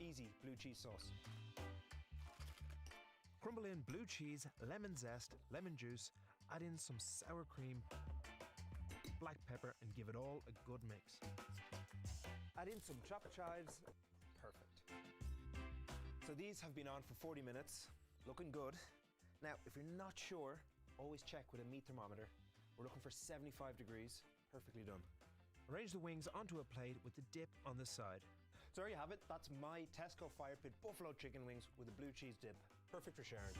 cheesy blue cheese sauce. Crumble in blue cheese, lemon zest, lemon juice, add in some sour cream, black pepper, and give it all a good mix. Add in some chopped chives. Perfect. So these have been on for 40 minutes, looking good. Now, if you're not sure, always check with a meat thermometer. We're looking for 75 degrees, perfectly done. Arrange the wings onto a plate with the dip on the side. So there you have it, that's my Tesco Fire Pit buffalo chicken wings with a blue cheese dip. Perfect for sharing.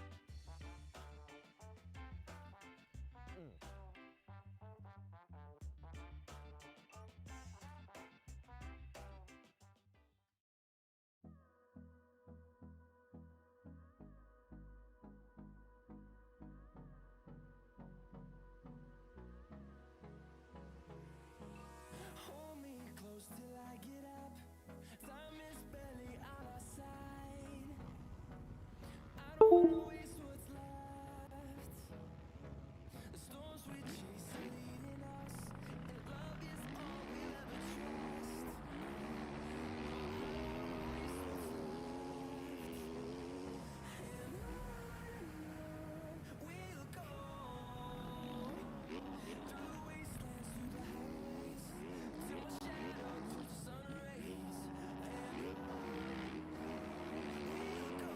Hold me close till I get up. Time is barely on our side. I don't wanna waste what's left. The storms we chase are leading us, and love is all we'll ever trust. And on we'll go, through the wastelands, through the highways, till my shadow turns to sun rays. And on we'll go.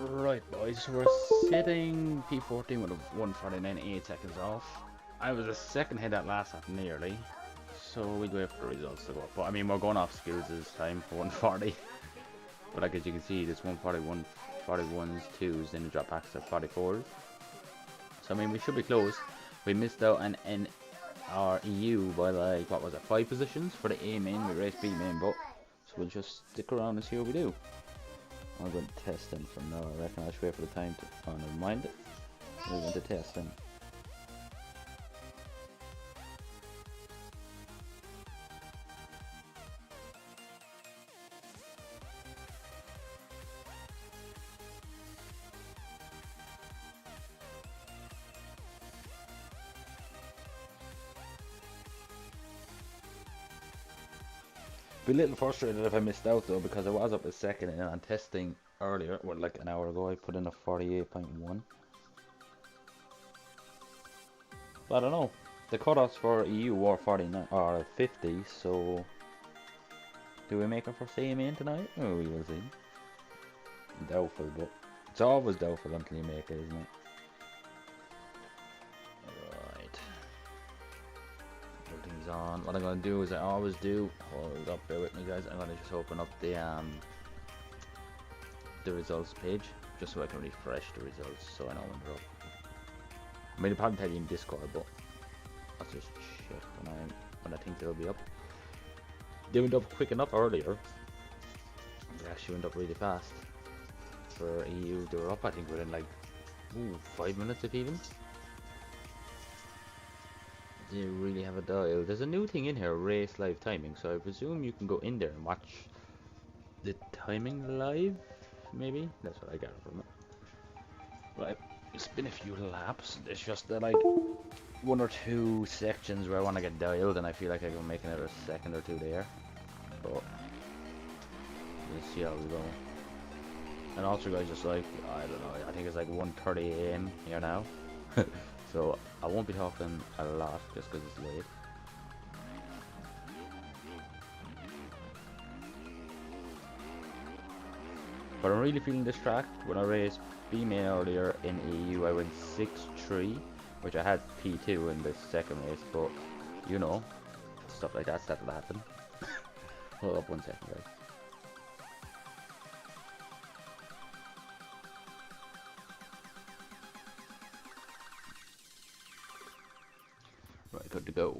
Right, boys, we're sitting P14 with a 149, 8 seconds off. I was a second ahead that last lap nearly, so we'd wait for the results to go up. But I mean, we're going off skills this time for 140. But like as you can see, there's 141, 41s, 2s, then it dropped back to 44s. So I mean, we should be close. We missed out on our EU by like, what was it, 5 positions for the A main. We raced B main, but so we'll just stick around and see what we do. I'm going to test in from now. I reckon I should wait for the time to. Oh, never mind. We're going to test in. Be a little frustrated if I missed out though, because I was up a second and on testing earlier, well, like an hour ago, I put in a 48.1. But I don't know. The cutoffs for EU were 49 or 50, so do we make it for same in tonight? Oh, we will see. Doubtful, but it's always doubtful until you make it, isn't it? Right. Everything's on. What I'm gonna do is I always do. Hold up, bear with me, guys. I'm gonna just open up the results page just so I can refresh the results, so I know when they're up. I mean, it'll probably tell you in Discord, but I'll just check when I think they'll be up. They went up quick enough earlier. They actually went up really fast. For EU, they were up, I think, within like 5 minutes if even. They really have a dial. There's a new thing in here, race live timing, so I presume you can go in there and watch the timing live, maybe? That's what I got from it. Right, it's been a few laps. It's just that like 1 or 2 sections where I want to get dialed and I feel like I can make another second or 2 there. But we'll see how we go. And also guys, just like, I don't know, I think it's like 1:30 AM here now. So I won't be talking a lot just because it's late. But I'm really feeling this track. When I raced B main earlier in EU, I went 6-3, which I had P2 in the second race, but you know, stuff like that's that'll happen. Hold up 1 second, guys. Right, good to go.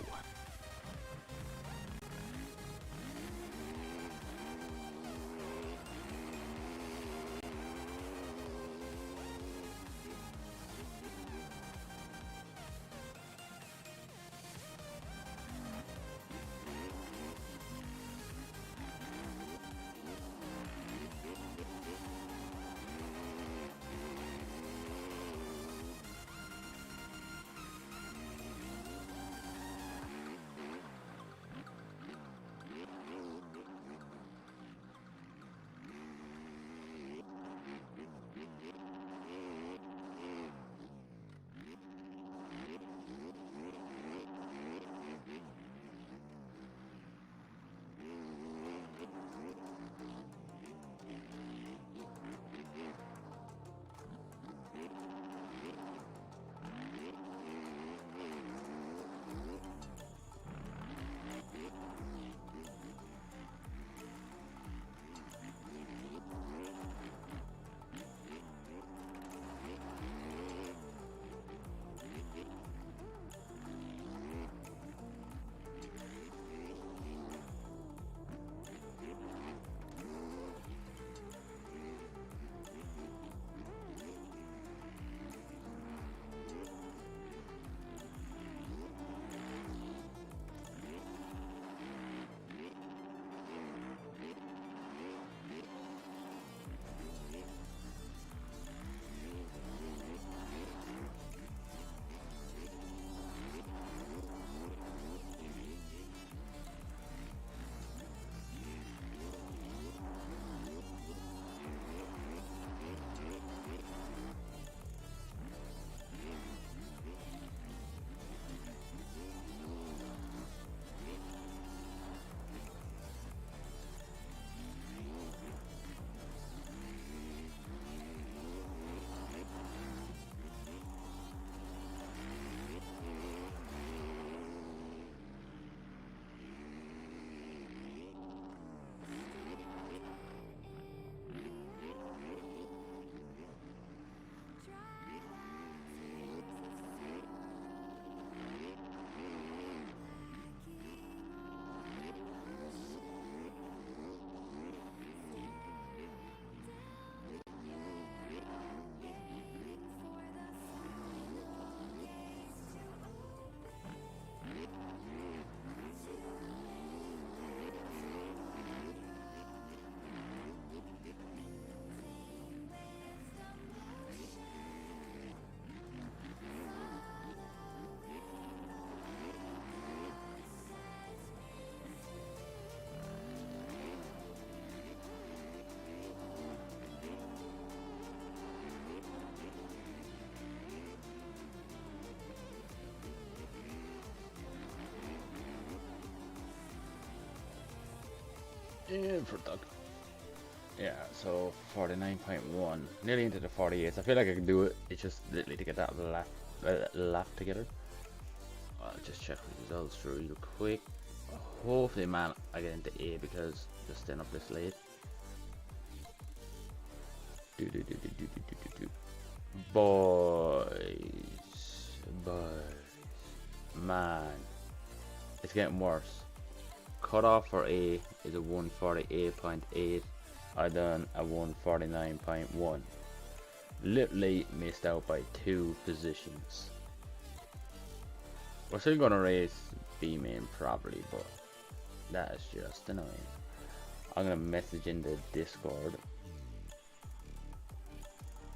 In for Doug. Yeah, so 49.1, nearly into the 48s. I feel like I can do it. It's just literally to get that lap together. I'll just check the results real quick. Hopefully, man, I get into A because just staying up this late. Boys, man, it's getting worse. Cutoff for A is a 148.8. I done a 149.1. Literally missed out by 2 positions. We're still gonna race B main probably, but that is just annoying. I'm gonna message in the Discord.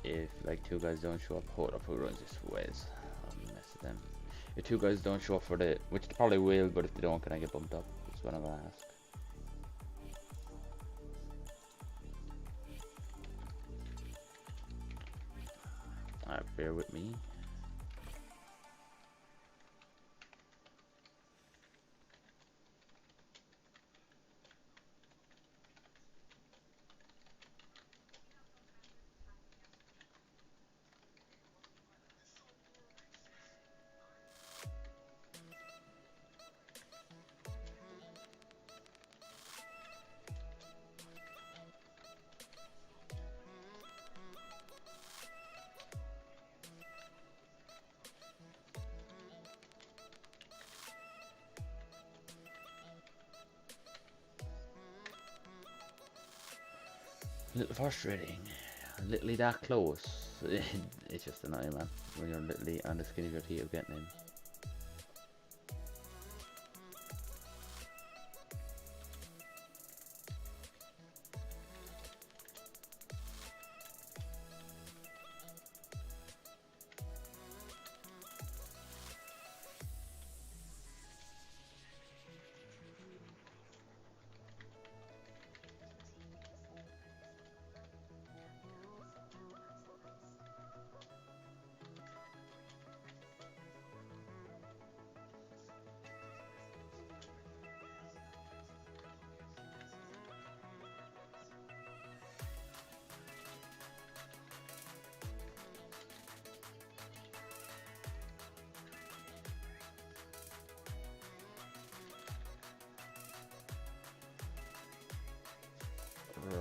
If like 2 guys don't show up, hold up, who runs this Wes? I'll message them. If 2 guys don't show up for the, which they probably will, but if they don't, can I get bumped up? That's what I'm gonna ask. Alright, bear with me. A little frustrating, literally that close. It's just annoying, man, when you're literally on the skin of your teeth of getting in.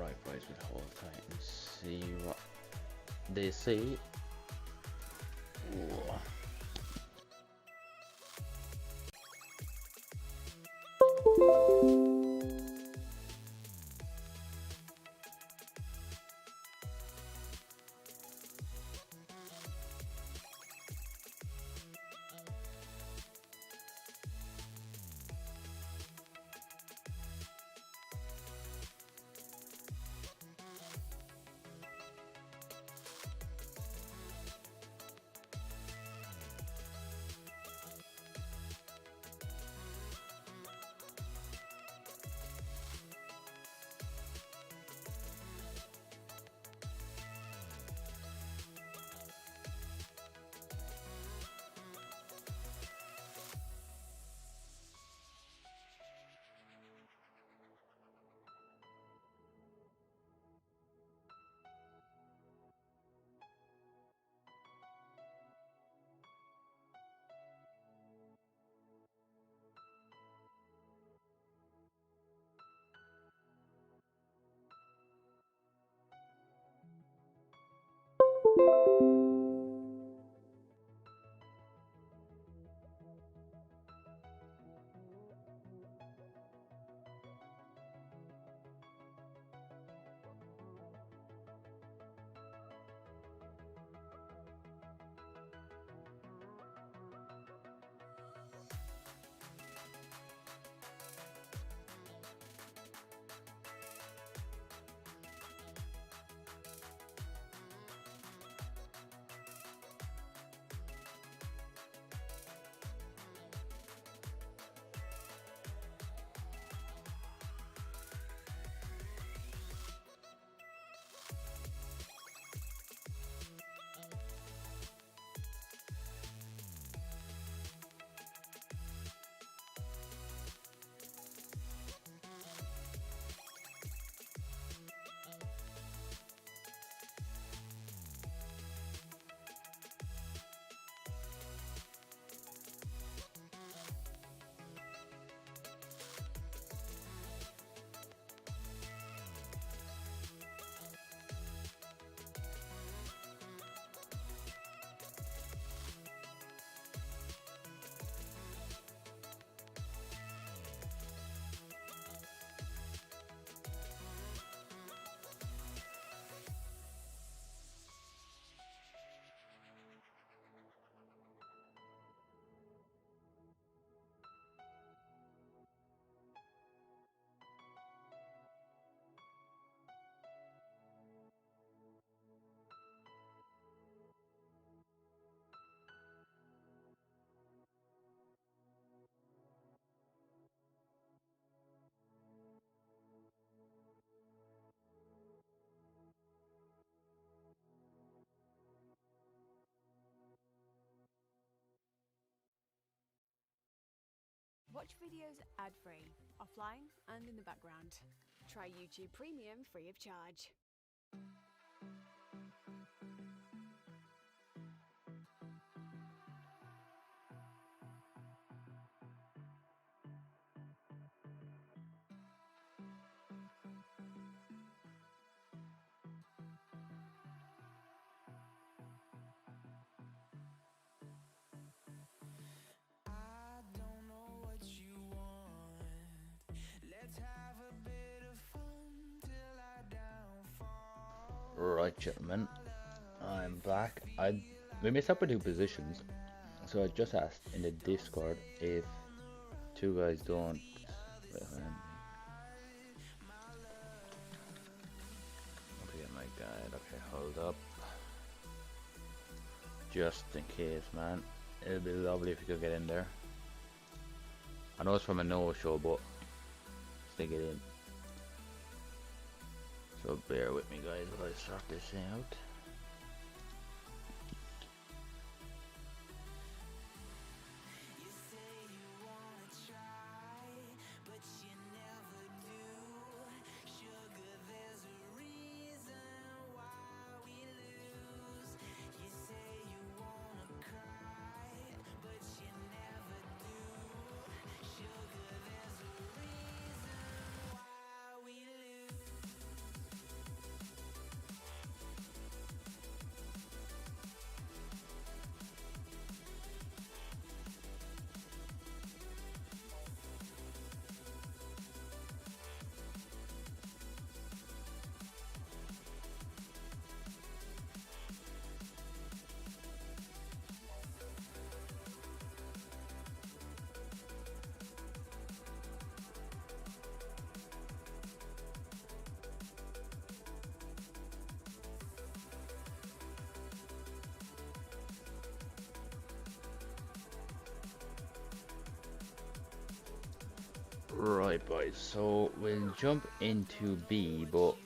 Right, boys, with hold tight and see what they say. Ooh. Watch videos ad-free, offline and in the background. Try YouTube Premium free of charge. I don't know what you want. Let's have a bit of fun till I downfall. Right, gentlemen, I'm back. We missed up with 2 positions, so I just asked in the Discord if 2 guys don't. Okay, my guide. Okay, hold up. Just in case, man. It'd be lovely if you could get in there. I know it's from a no-show, but stick it in. So bear with me, guys, while I sort this out. You say you wanna try, but you never do. Sugar, there's a reason why we lose. You say you wanna cry, but you never do. Sugar, there's a reason why we lose. Right, boys, so we'll jump into B, but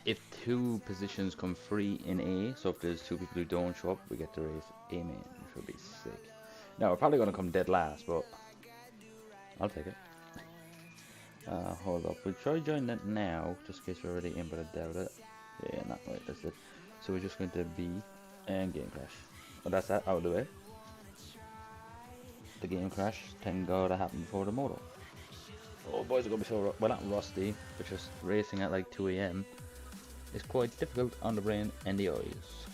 if 2 positions come free in A, so if there's 2 people who don't show up, we get to race A main, which would be sick. Now, we're probably going to come dead last, but I'll take it. Hold up, we'll try join that now, just in case we're already in, but I doubt it. Yeah, not right, that's it. So we're just going to B and game crash. Well, that's that out of the way. The game crash, thank God it happened before the moto. Oh, boys are going to be so, well, not rusty, but just racing at like 2 AM is quite difficult on the brain and the eyes.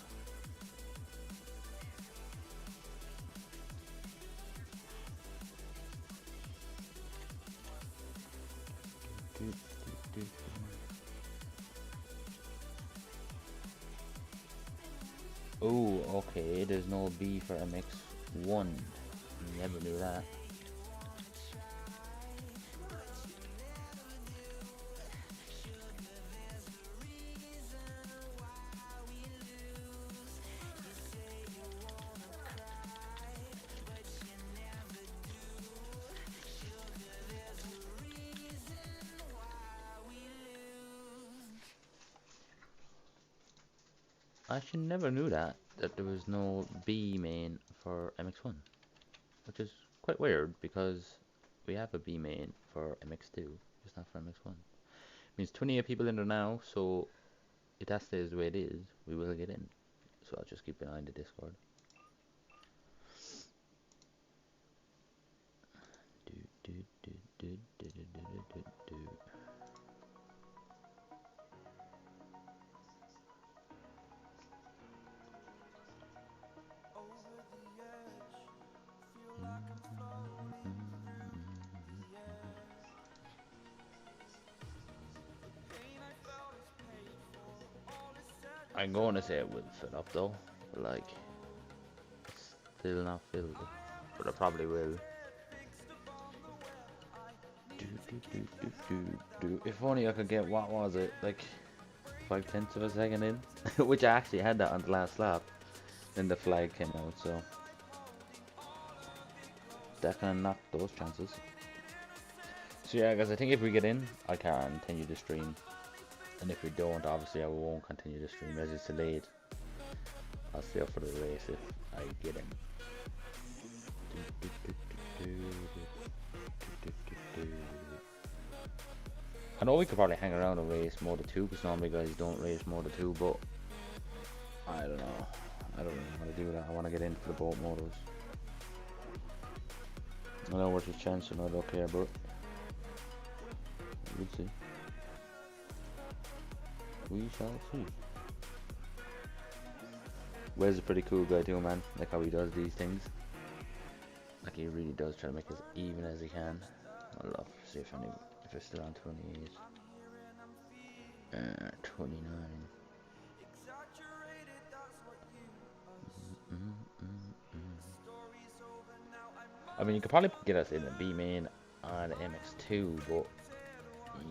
Oh, okay, there's no B for MX1. Never knew that. I actually never knew that there was no B main for MX1, which is quite weird because we have a B main for MX2, just not for MX1. Means 28 people in there now, so if that stays the way it is, we will get in. So I'll just keep an eye on the Discord. Over the edge, feel like I'm floating through the air. The pain I felt is paid for, all is said. I'm going to say it will fill up though, but like, it's still not filled, but I probably will. If only I could get, what was it, like 5/10 of a second in, which I actually had that on the last lap. Then the flag came out, so that kind of knocked those chances. So yeah, guys, I think if we get in, I can continue the stream, and if we don't, obviously I won't continue the stream as it's delayed. I'll stay up for the race if I get in. I know we could probably hang around and race Moto 2 because normally guys don't race Moto 2, but I don't know. I don't really want to do that. I want to get into the boat motos. I know what's his chance and I don't care, but we'll see. We shall see. Wes is a pretty cool guy too, man. Like how he does these things. Like he really does try to make it as even as he can. I'd love to see if it's still on 28. 29. I mean, you could probably get us in the B main on MX2, but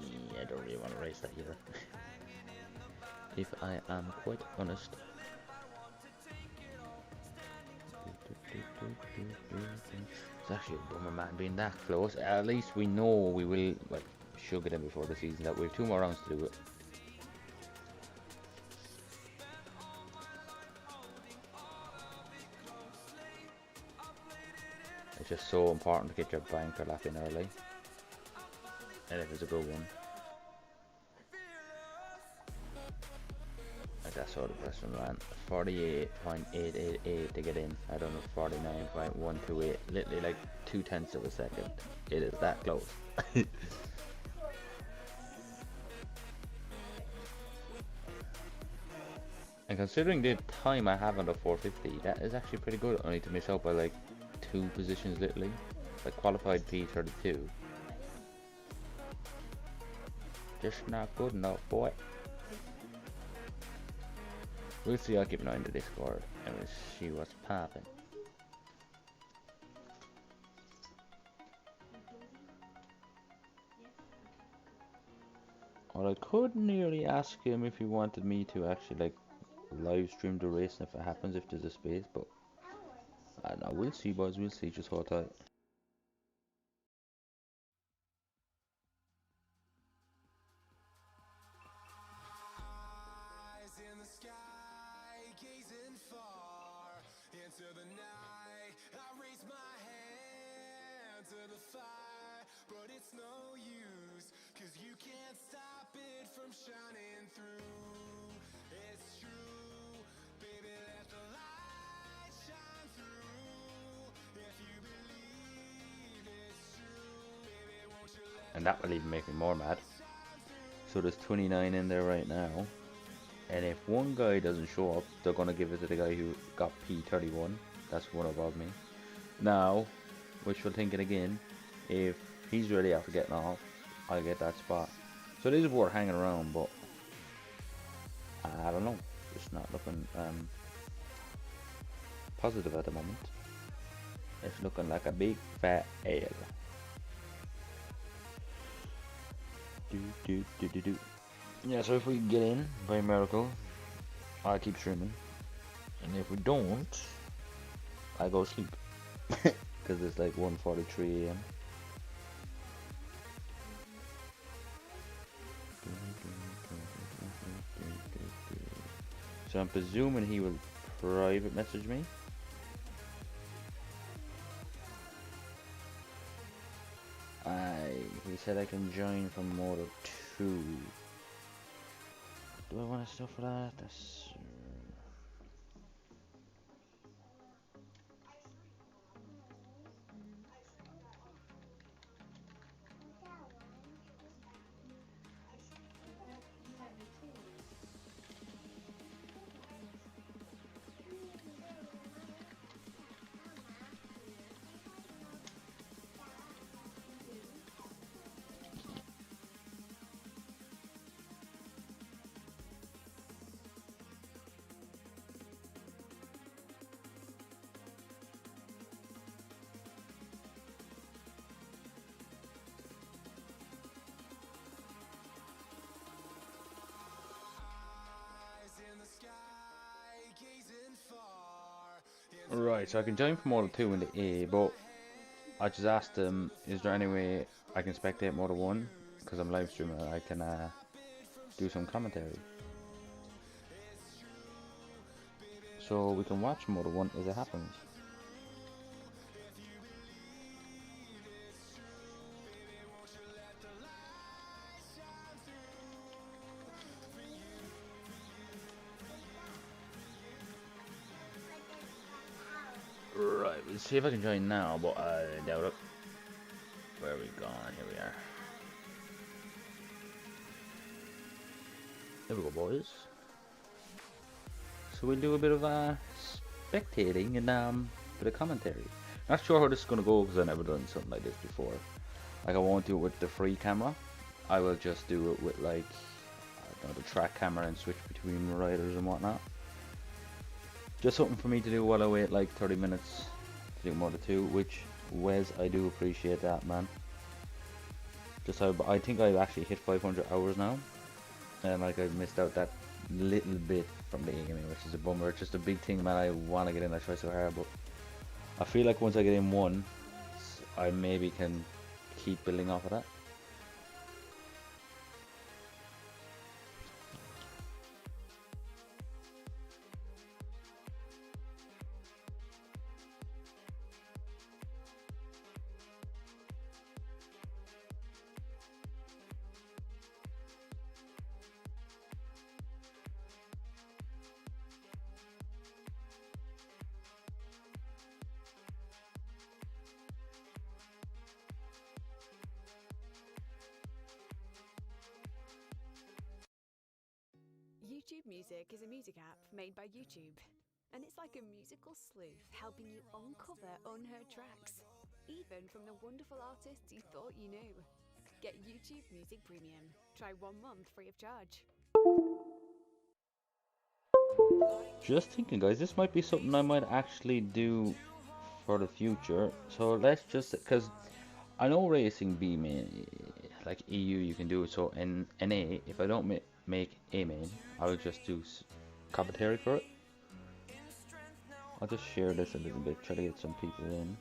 yeah, I don't really want to race that either. If I am quite honest. It's actually a bummer, man, being that close. At least we know we will, like, should get in before the season. That we have 2 more rounds to do it. It's just so important to get your banker lap in early, and if it's a good one. Like that's so depressing, man. 48.888 to get in. I don't know, 49.128. Literally like 0.2 of a second. It is that close. And considering the time I have on the 450, that is actually pretty good. Only to miss out by like 2 positions, literally. Like qualified P32. Just not good enough, boy. We'll see. I'll keep an eye on the Discord and we'll see what's popping. Or I could nearly ask him if he wanted me to actually like live stream the race if it happens, if there's a space, but I don't know. We'll see, boys. We'll see. Just hold tight. Into the night, I raise my hand to the fire, but it's no use, 'cause you can't stop it from shining through. It's true, baby, let the light shine through. If you believe it's true, baby, won't you let. And that will even make me more mad. So there's 29 in there right now. And if one guy doesn't show up, they're going to give it to the guy who got P31. That's one above me. Now, wishful thinking again, if he's ready after getting off, I'll get that spot. So it is worth hanging around, but I don't know. It's not looking positive at the moment. It's looking like a big fat L. Yeah, so if we get in by miracle, I'll keep streaming, and if we don't, I go sleep because it's like 1:43 AM. So I'm presuming he will private message me. He said I can join from Moto 2. Do I want to stuff for that? That's right, so I can join from Moto 2 in the A, but I just asked him, is there any way I can spectate Moto 1? Because I'm live streaming, I can do some commentary. So we can watch Moto 1 as it happens. see if I can join now, but I doubt it. Where are we going? Here we are. There we go, boys. So we'll do a bit of spectating and bit of commentary. Not sure how this is gonna go because I've never done something like this before. Like I won't do it with the free camera. I will just do it with like I don't know, the track camera and switch between riders and whatnot. Just something for me to do while I wait like 30 minutes to do Moto 2, which Wes, I do appreciate that, man. Just I think I've actually hit 500 hours now, and like I've missed out that little bit from the aiming, which is a bummer. It's just a big thing, man. I want to get in. I try so hard, but I feel like once I get in one, I maybe can keep building off of that. YouTube Music is a music app made by YouTube, and it's like a musical sleuth helping you uncover unheard tracks, even from the wonderful artists you thought you knew. Get YouTube Music Premium. Try 1 month free of charge. Just thinking, guys, this might be something I might actually do for the future. So let's just, because I know racing B main, like EU, you can do it. So in NA, if I don't make A main, I'll just do commentary for it. I'll just share this a little bit, try to get some people in.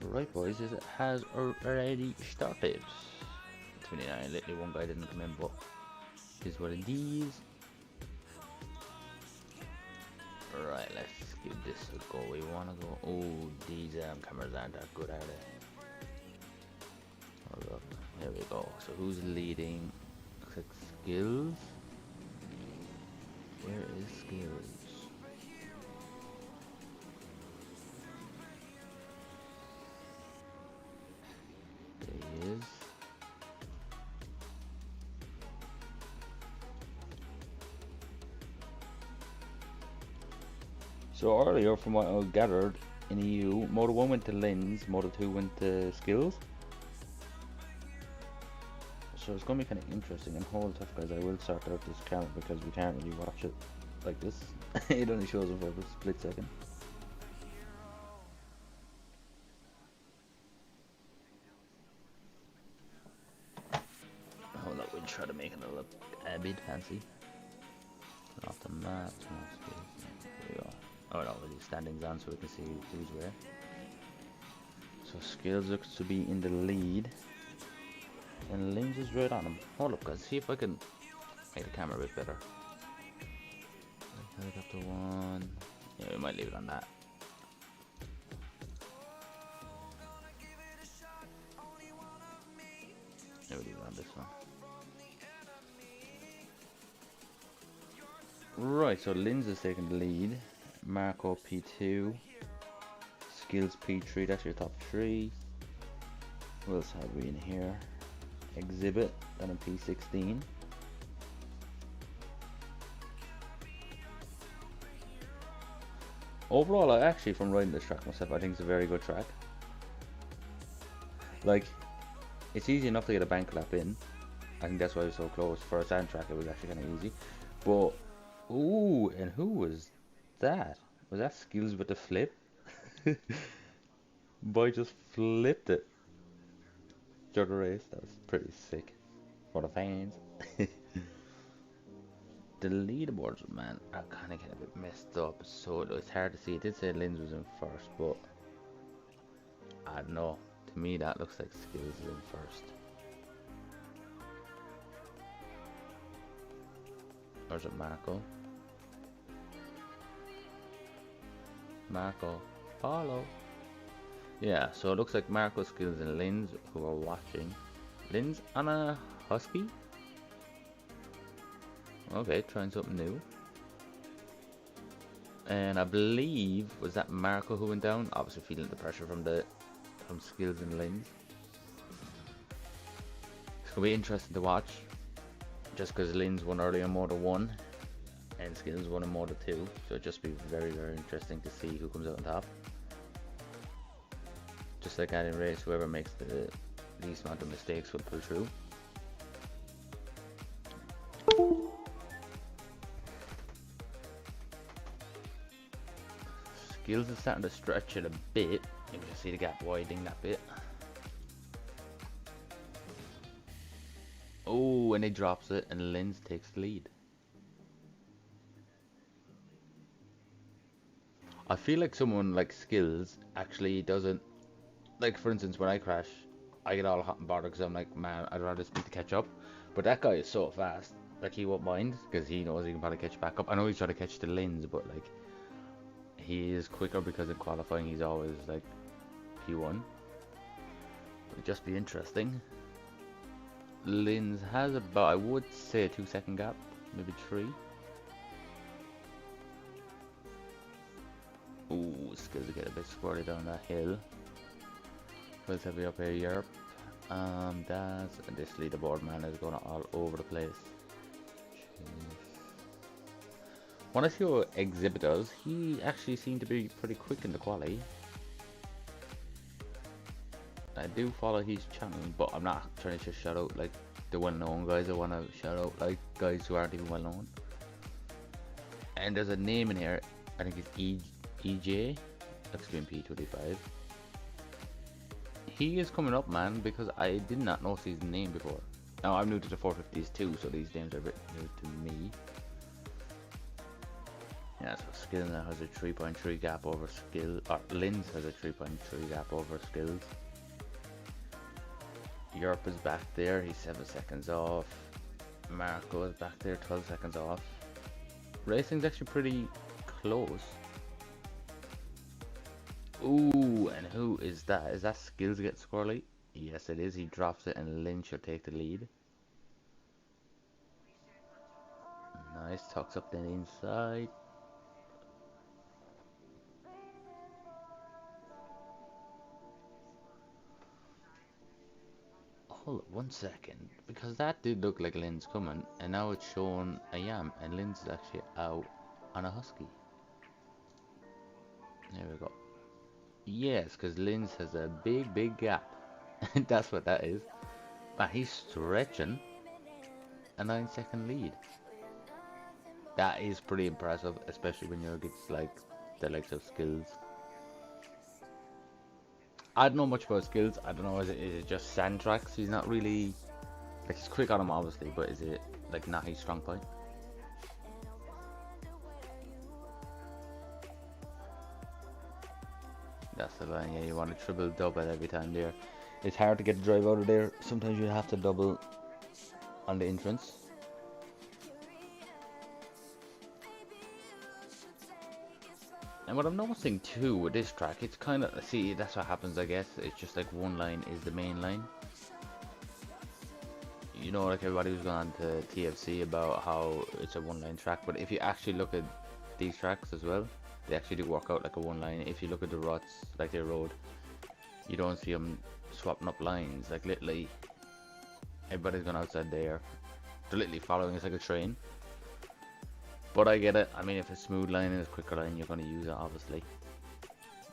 Right, boys, it has already started. 29, literally one guy didn't come in, but here's one of these. Right, let's give this a go. We wanna go. Oh, these cameras aren't that good, are they? Hold up. Here we go. So who's leading? Looks like Skills. Where is Skills? There he is. So earlier, from what I gathered in EU, Moto 1 went to Lens, Moto 2 went to Skills. So it's going to be kind of interesting, and hold tough, guys. I will sort out this camera because we can't really watch it like this. It only shows it for a split second. Hold up, we'll try to make it look a bit fancy. Turn off the map. There we go. Oh no, with the standings on so we can see who's where. So Skills looks to be in the lead. And Lens is right on him. Hold up, guys, see if I can make the camera a bit better. Helicopter 1. Yeah, we might leave it on that. Yeah, we'll leave it on this one. Right, so Lens is taking the lead. Marco P2. Skills P3, that's your top 3. What else have we in here? Exhibit, then a P16. Overall, I actually, from riding this track myself, I think it's a very good track. Like, it's easy enough to get a bank lap in. I think that's why it was so close. For a sand track, it was actually kind of easy. But, ooh, and who was that? Was that Skills with the flip? Boy just flipped it. During the race, that was pretty sick for the fans. The leaderboards, man, are kind of get a bit messed up, so it's hard to see. It did say Lens was in first, but I don't know. To me, that looks like Skills is in first. Or is it Marco? Marco Polo. Yeah, so it looks like Marco, Skills, and Linz who are watching. Linz on a Husky? Okay, trying something new. And I believe, was that Marco who went down? Obviously feeling the pressure from Skills and Linz. It's going to be interesting to watch. Just because Linz won early in Moto 1 and Skills won in Moto 2. So it'll just be very, very interesting to see who comes out on top. Just like any race, whoever makes the least amount of mistakes will pull through. Skills is starting to stretch it a bit. You can just see the gap widening that bit. Oh, and he drops it, and Linz takes the lead. I feel like someone like Skills actually doesn't, like for instance when I crash, I get all hot and bothered because I'm like, man, I'd rather speed to catch up. But that guy is so fast, like he won't mind because he knows he can probably catch back up. I know he's trying to catch the Linz, but like he is quicker because in qualifying he's always like P1. It'd just be interesting. Linz has about, I would say, a 2-second gap, maybe 3. Ooh, Skills to get a bit squirty down that hill. Let's have it up here, Europe. This leaderboard man is going all over the place. Jeez. When I see what Exhibit does, he actually seemed to be pretty quick in the quali. I do follow his channel, but I'm not trying to just shout out like the well-known guys. I want to shout out like guys who aren't even well-known. And there's a name in here. I think it's EJ Mxbgp 25. He is coming up, man, because I did not know his name before. Now I'm new to the 450s too, so these names are a bit new to me. Yeah, so Skill now has a 3.3 gap over Skill, or Linz has a 3.3 gap over Skills. Europe is back there, he's 7 seconds off. Marco is back there, 12 seconds off. Racing's actually pretty close. Ooh, and who is that? Is that Skills get squirrely? Yes, it is. He drops it and Lynch will take the lead. Nice, tucks up the inside. Hold up 1 second, because that did look like Lynn's coming, and now it's showing I am, and Lynn's actually out on a Husky. There we go. Yes, because Lynn's has a big gap. That's what that is. But he's stretching a 9-second lead. That is pretty impressive, especially when you're against like the likes of Skills. I don't know much about Skills. I don't know, is it just sand tracks? He's not really, like, he's quick on him obviously, but is it like not his strong point? That's the line, yeah, you want to triple double every time there. It's hard to get the drive out of there. Sometimes you have to double on the entrance. And what I'm noticing too with this track, it's kind of, see, that's what happens, I guess. It's just like one line is the main line. You know, like everybody was going on to TFC about how it's a one-line track, but if you actually look at these tracks as well, they actually do work out like a one line. If you look at the ruts, like their road, you don't see them swapping up lines. Like literally, everybody's going outside there. They're literally following us like a train. But I get it. I mean, if it's a smooth line and a quicker line, you're going to use it, obviously.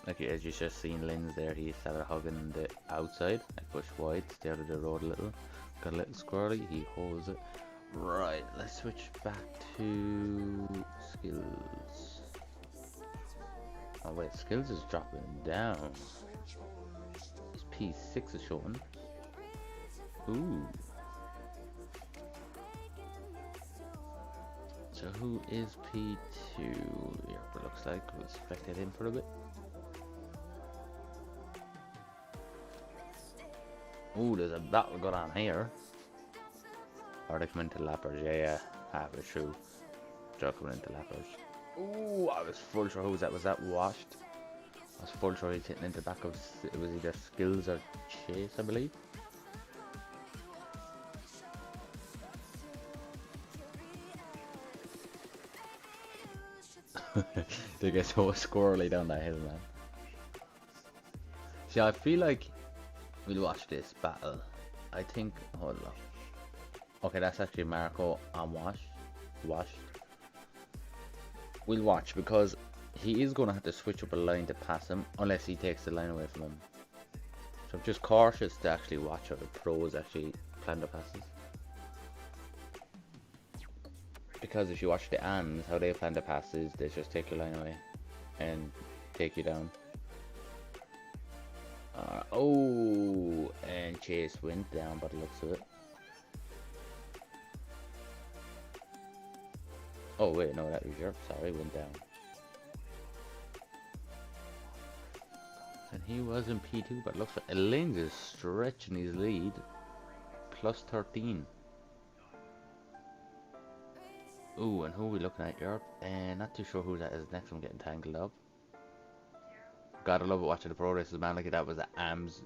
Like as you just seen Lynn's there, he started hugging the outside. I push wide, stay out of the road a little. Got a little squirrely, he holds it. Right, let's switch back to Skills. Oh wait, Skills is dropping down. His P6 is showing. Ooh. So who is P2? Yep, it looks like we'll spectate him for a bit. Ooh, there's a battle going on here. Or they come into lappers, yeah, halfway through. Joe coming into lappers. Ooh, I was full sure who was that? Was that Washed? I was full sure he's hitting into the back of, it was either Skills or Chase, I believe. They get so squirrely down that hill, man. See, I feel like we'll watch this battle. I think, hold on. Okay, that's actually Marco and Washed. We'll watch because he is going to have to switch up a line to pass him unless he takes the line away from him. So I'm just cautious to actually watch how the pros actually plan the passes. Because if you watch the ANs, how they plan the passes, they just take your line away and take you down. Oh, and Chase went down by the looks of it. Oh wait, no, that was your, sorry, went down. And he was in P2, but it looks like Elaine's is stretching his lead. Plus 13. Ooh, and who are we looking at, Europe? And not too sure who that is next one getting tangled up. Gotta love it watching the pro races, man. Like that was the AMS.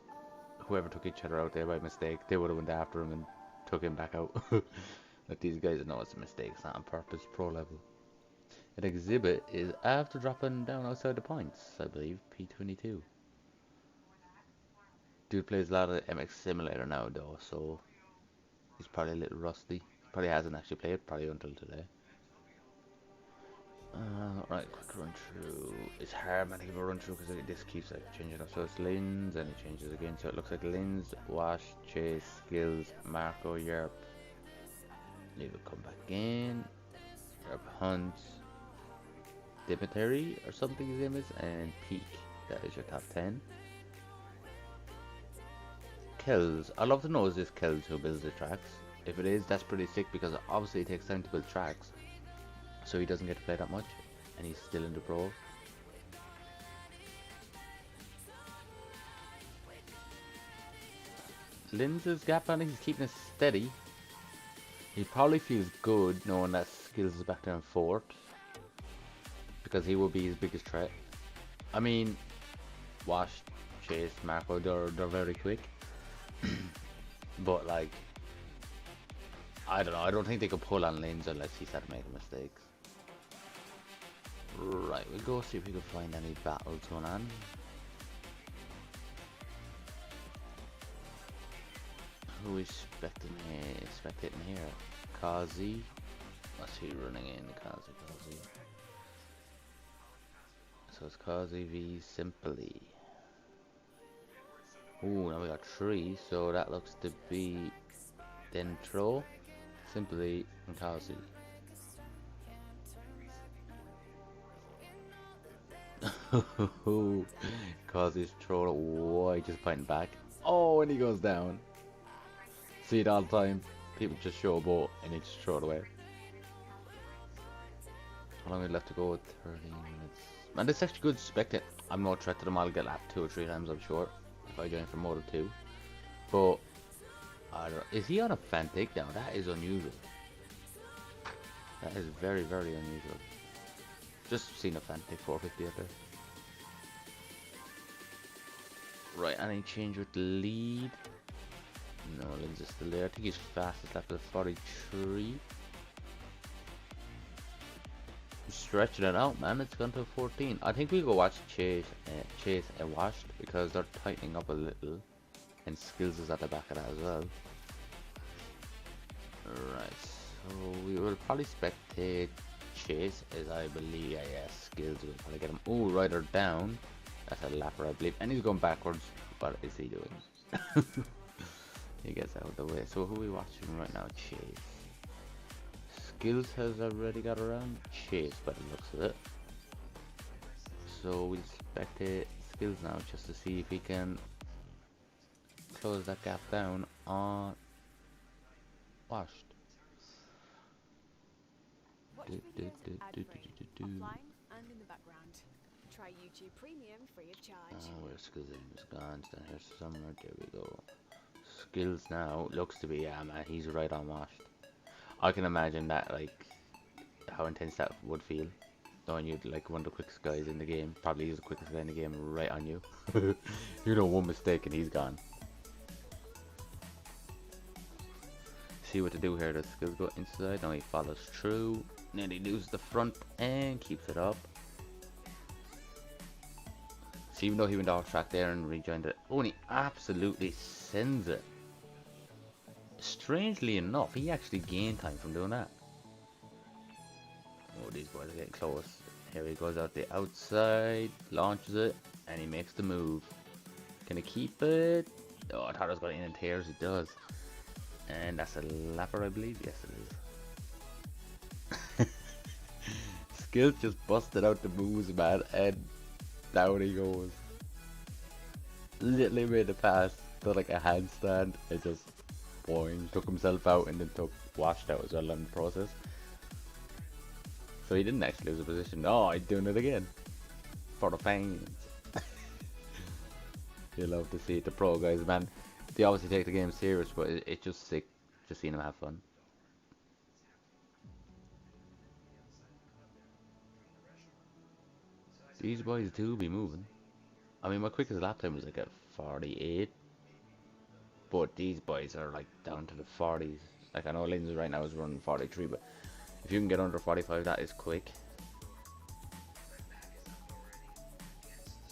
Whoever took each other out there by mistake, they would have went after him and took him back out. Like these guys know it's a mistake, it's not on purpose, pro level. An exhibit is after dropping down outside the points, I believe, P22. Dude plays a lot of MX Simulator now though, so he's probably a little rusty. Probably hasn't actually played, probably until today. Right, quick run through. It's hard, man, to give a run through because this keeps like changing up. So it's Linz and it changes again. So it looks like Linz, Wash, Chase, Skills, Marco, Yerp. Leave it, come back in. Yerp, Hunt, Dimitri or something his name is, and Peak. That is your top 10. Kells. I'd love to know is this Kells who builds the tracks. If it is, that's pretty sick because obviously it takes time to build tracks. So he doesn't get to play that much, and he's still in the pro. Linz's gap on it, he's keeping it steady. He probably feels good knowing that Skills is back down 4th, because he will be his biggest threat. I mean, Wash, Chase, Marco, they're very quick. But like, I don't know, I don't think they could pull on Linz unless he started making mistakes. Right, we'll go see if we can find any battles going on. Who is spectating here? Kazi. What's he running in? Kazi. So it's Kazi v Simply. Ooh, now we got 3, so that looks to be Dentro, Simply, and Kazi. Kazi's throwing it wide, just pointing back. Oh, and he goes down. See it all the time. People just show a boat and they just throw it away. How long we left to go? 30 minutes. Man, this is actually good to spectate. I'm no threat to them. I'll get lapped 2 or 3 times, I'm sure, if I join from Moto 2. But I don't know. Is he on a fan takedown? That is unusual. That is very, very unusual. Just seen a fan take 450 out there. Right, any change with the lead? No, Linz is still there. I think he's fastest lap at 43. He's stretching it out, man. It's gone to 14. I think we'll go watch Chase and Washed because they're tightening up a little. And Skills is at the back of that as well. Right, so we will probably spectate Chase, as I believe, yeah, Skills will probably get him. Oh, Rider down. That's a lapper, I believe. And he's going backwards. What is he doing? He gets out of the way. So who are we watching right now? Chase. Skills has already got around Chase by the looks of it. So we'll spectate Skills now just to see if he can close that gap down on Washed. Watch videos ad-free, offline and in the background. Try YouTube Premium free of charge. Oh, where's Skills? He's gone. It's down here somewhere. There we go. Skills now looks to be, yeah, man, he's right on Washed. I can imagine that, like, how intense that would feel. Knowing you'd like one of the quickest guys in the game, probably he's the quickest guy in the game, right on you. You know, one mistake and he's gone. See what to do here. The skills go inside. Now he follows through. Then he loses the front and keeps it up. So even though he went off track there and rejoined it, oh, and he absolutely sends it. Strangely enough, he actually gained time from doing that. Oh, these boys are getting close. Here he goes out the outside, launches it, and he makes the move. Can he keep it? Oh, I thought it was going in and tears. It does. And that's a lapper, I believe. Yes, it is. Skills just busted out the moves, man, and down he goes. Literally made a pass to like a handstand and just boing, took himself out and then washed out as well in the process. So he didn't actually lose a position. Oh, he's doing it again for the fans. You love to see it. The pro guys, man, they obviously take the game serious, but it's just sick just seeing them have fun. These boys do be moving. I mean, my quickest lap time was like at 48, but these boys are like down to the 40s. Like, I know Lindsay right now is running 43, but if you can get under 45, that is quick.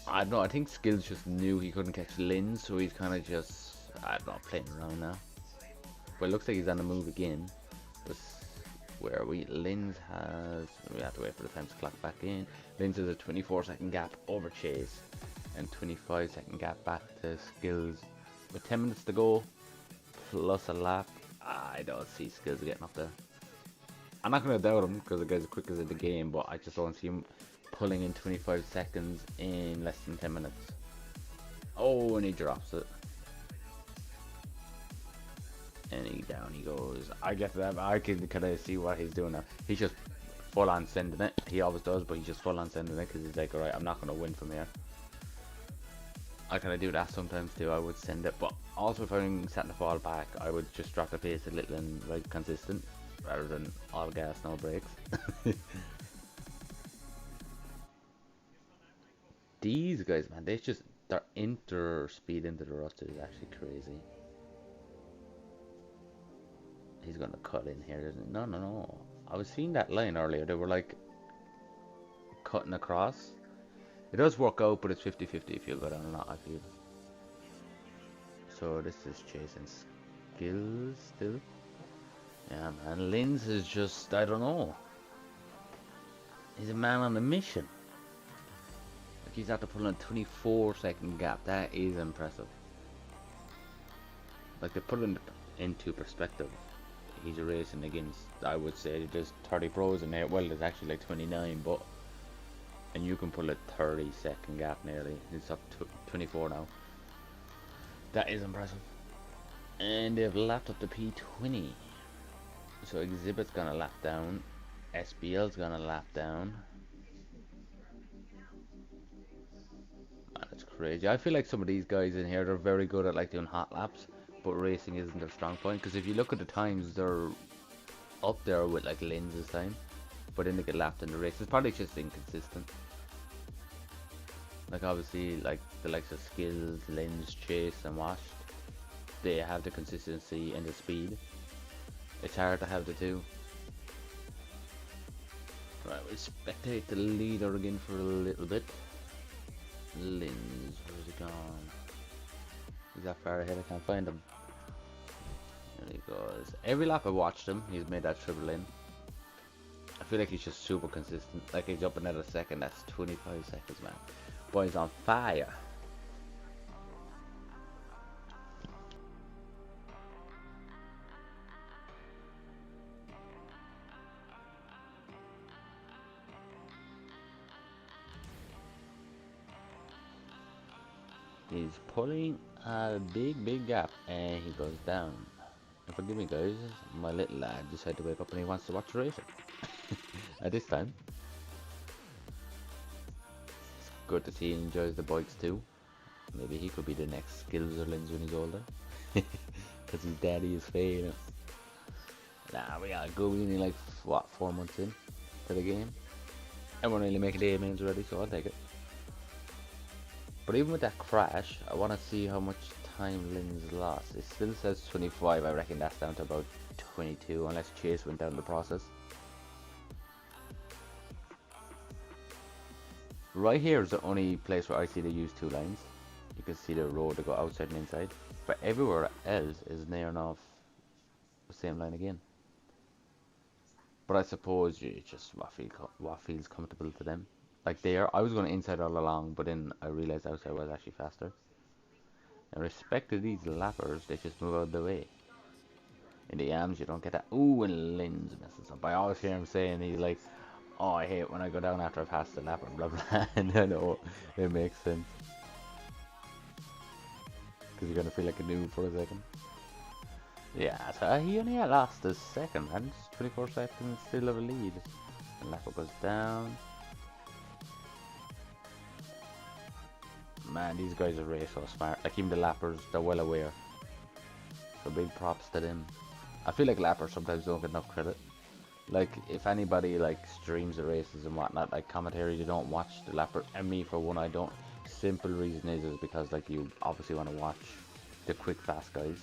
I don't know, I think Skills just knew he couldn't catch Linz, so he's kind of just, I don't know, playing around now. But it looks like he's on the move again. But where are we? Linz has, we have to wait for the time to clock back in. Linz has a 24-second gap over Chase, and 25-second gap back to Skills. With 10 minutes to go, plus a lap, I don't see Skills getting up there. I'm not going to doubt him because the guy's the quickest in the game, but I just don't see him pulling in 25 seconds in less than 10 minutes. Oh, and he drops it. And down he goes. I get that. I can kind of see what he's doing now. He's just full on sending it. He always does, but he's just full on sending it because he's like, alright, I'm not going to win from here. I kind of do that sometimes too. I would send it, but also if I'm setting the fall back, I would just drop the pace a little and like consistent rather than all gas, no brakes. These guys, man, their speed into the ruts is actually crazy. He's gonna cut in here, isn't he? No. I was seeing that line earlier. They were like cutting across. It does work out, but it's 50-50 if you go down or not, I feel. So this is chasing Skills still. Yeah, man. Linz is just, I don't know. He's a man on a mission. Like, he's had to pull in a 24-second gap. That is impressive. Like, to put it into perspective, he's racing against, I would say, there's 30 pros in there. Well, there's actually like 29, but and you can pull a 30-second gap nearly. It's up to 24 now. That is impressive. And they've lapped up the P20. So Exhibit's gonna lap down. SBL's gonna lap down. Man, it's crazy. I feel like some of these guys in here, they're very good at like doing hot laps, but racing isn't their strong point. Because if you look at the times, they're up there with like Linz's time, but then they get lapped in the race. It's probably just inconsistent. Like obviously, like the likes of Skills, Linz, Chase, and Washed, they have the consistency and the speed. It's hard to have the two. Right, we'll spectate the leader again for a little bit. Linz, where's he gone? He's that far ahead, I can't find him. There he goes. Every lap I watched him, he's made that triple in. I feel like he's just super consistent. Like he's up another second, that's 25 seconds, man. Boy's on fire. He's pulling a big gap and he goes down. And forgive me guys, my little lad decided to wake up and he wants to watch the racing. At this time. It's good to see he enjoys the bikes too. Maybe he could be the next Skills or Linz when he's older. Because his daddy is famous. Nah, we gotta go. We only like, what, 4 months in? to the game. Everyone really making the A-mains already, so I'll take it. But even with that crash, I want to see how much time Lynn's lost. It still says 25, I reckon that's down to about 22, unless Chase went down the process. Right here is the only place where I see they use 2 lines. You can see the road to go outside and inside. But everywhere else is near enough the same line again. But I suppose it's just what feels comfortable to them. Like there, I was going inside all along, but then I realized outside was actually faster. In respect to these lappers, they just move out of the way. In the arms, you don't get that. Ooh, and Lynn's messes up. I always hear him saying, he's like, oh, I hate when I go down after I pass the lapper, blah blah. And I know it makes sense. Because you're going to feel like a noob for a second. Yeah, so he only lost a second, and 24 seconds still have a lead. The lapper goes down. Man, these guys are really so smart. Like even the lappers, they're well aware. So big props to them. I feel like lappers sometimes don't get enough credit. Like if anybody like streams the races and whatnot, like commentary, you don't watch the lapper. And me for one, I don't. Simple reason is because like you obviously want to watch the quick fast guys.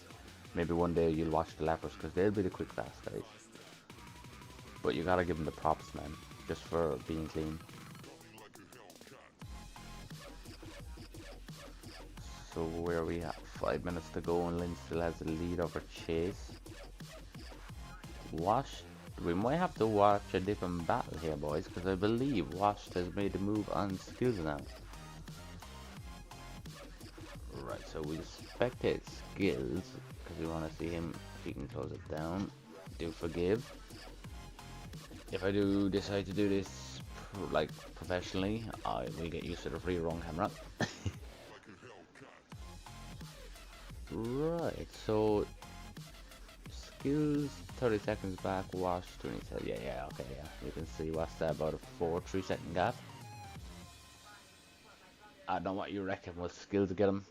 Maybe one day you'll watch the lappers because they'll be the quick fast guys. But you gotta give them the props, man, just for being clean. So where we have 5 minutes to go and Lynn still has the lead over Chase. Wash, we might have to watch a different battle here, boys, because I believe Wash has made a move on skills now. Right, so we spectate skills because we want to see him if he can close it down. Do forgive. If I do decide to do this like professionally, I will get used to the free wrong camera. Right, so skills 30 seconds back, Wash 20 seconds. Yeah, okay, yeah. You can see what's that, about a 4-3 second gap. I don't know what you reckon. Will skills get him?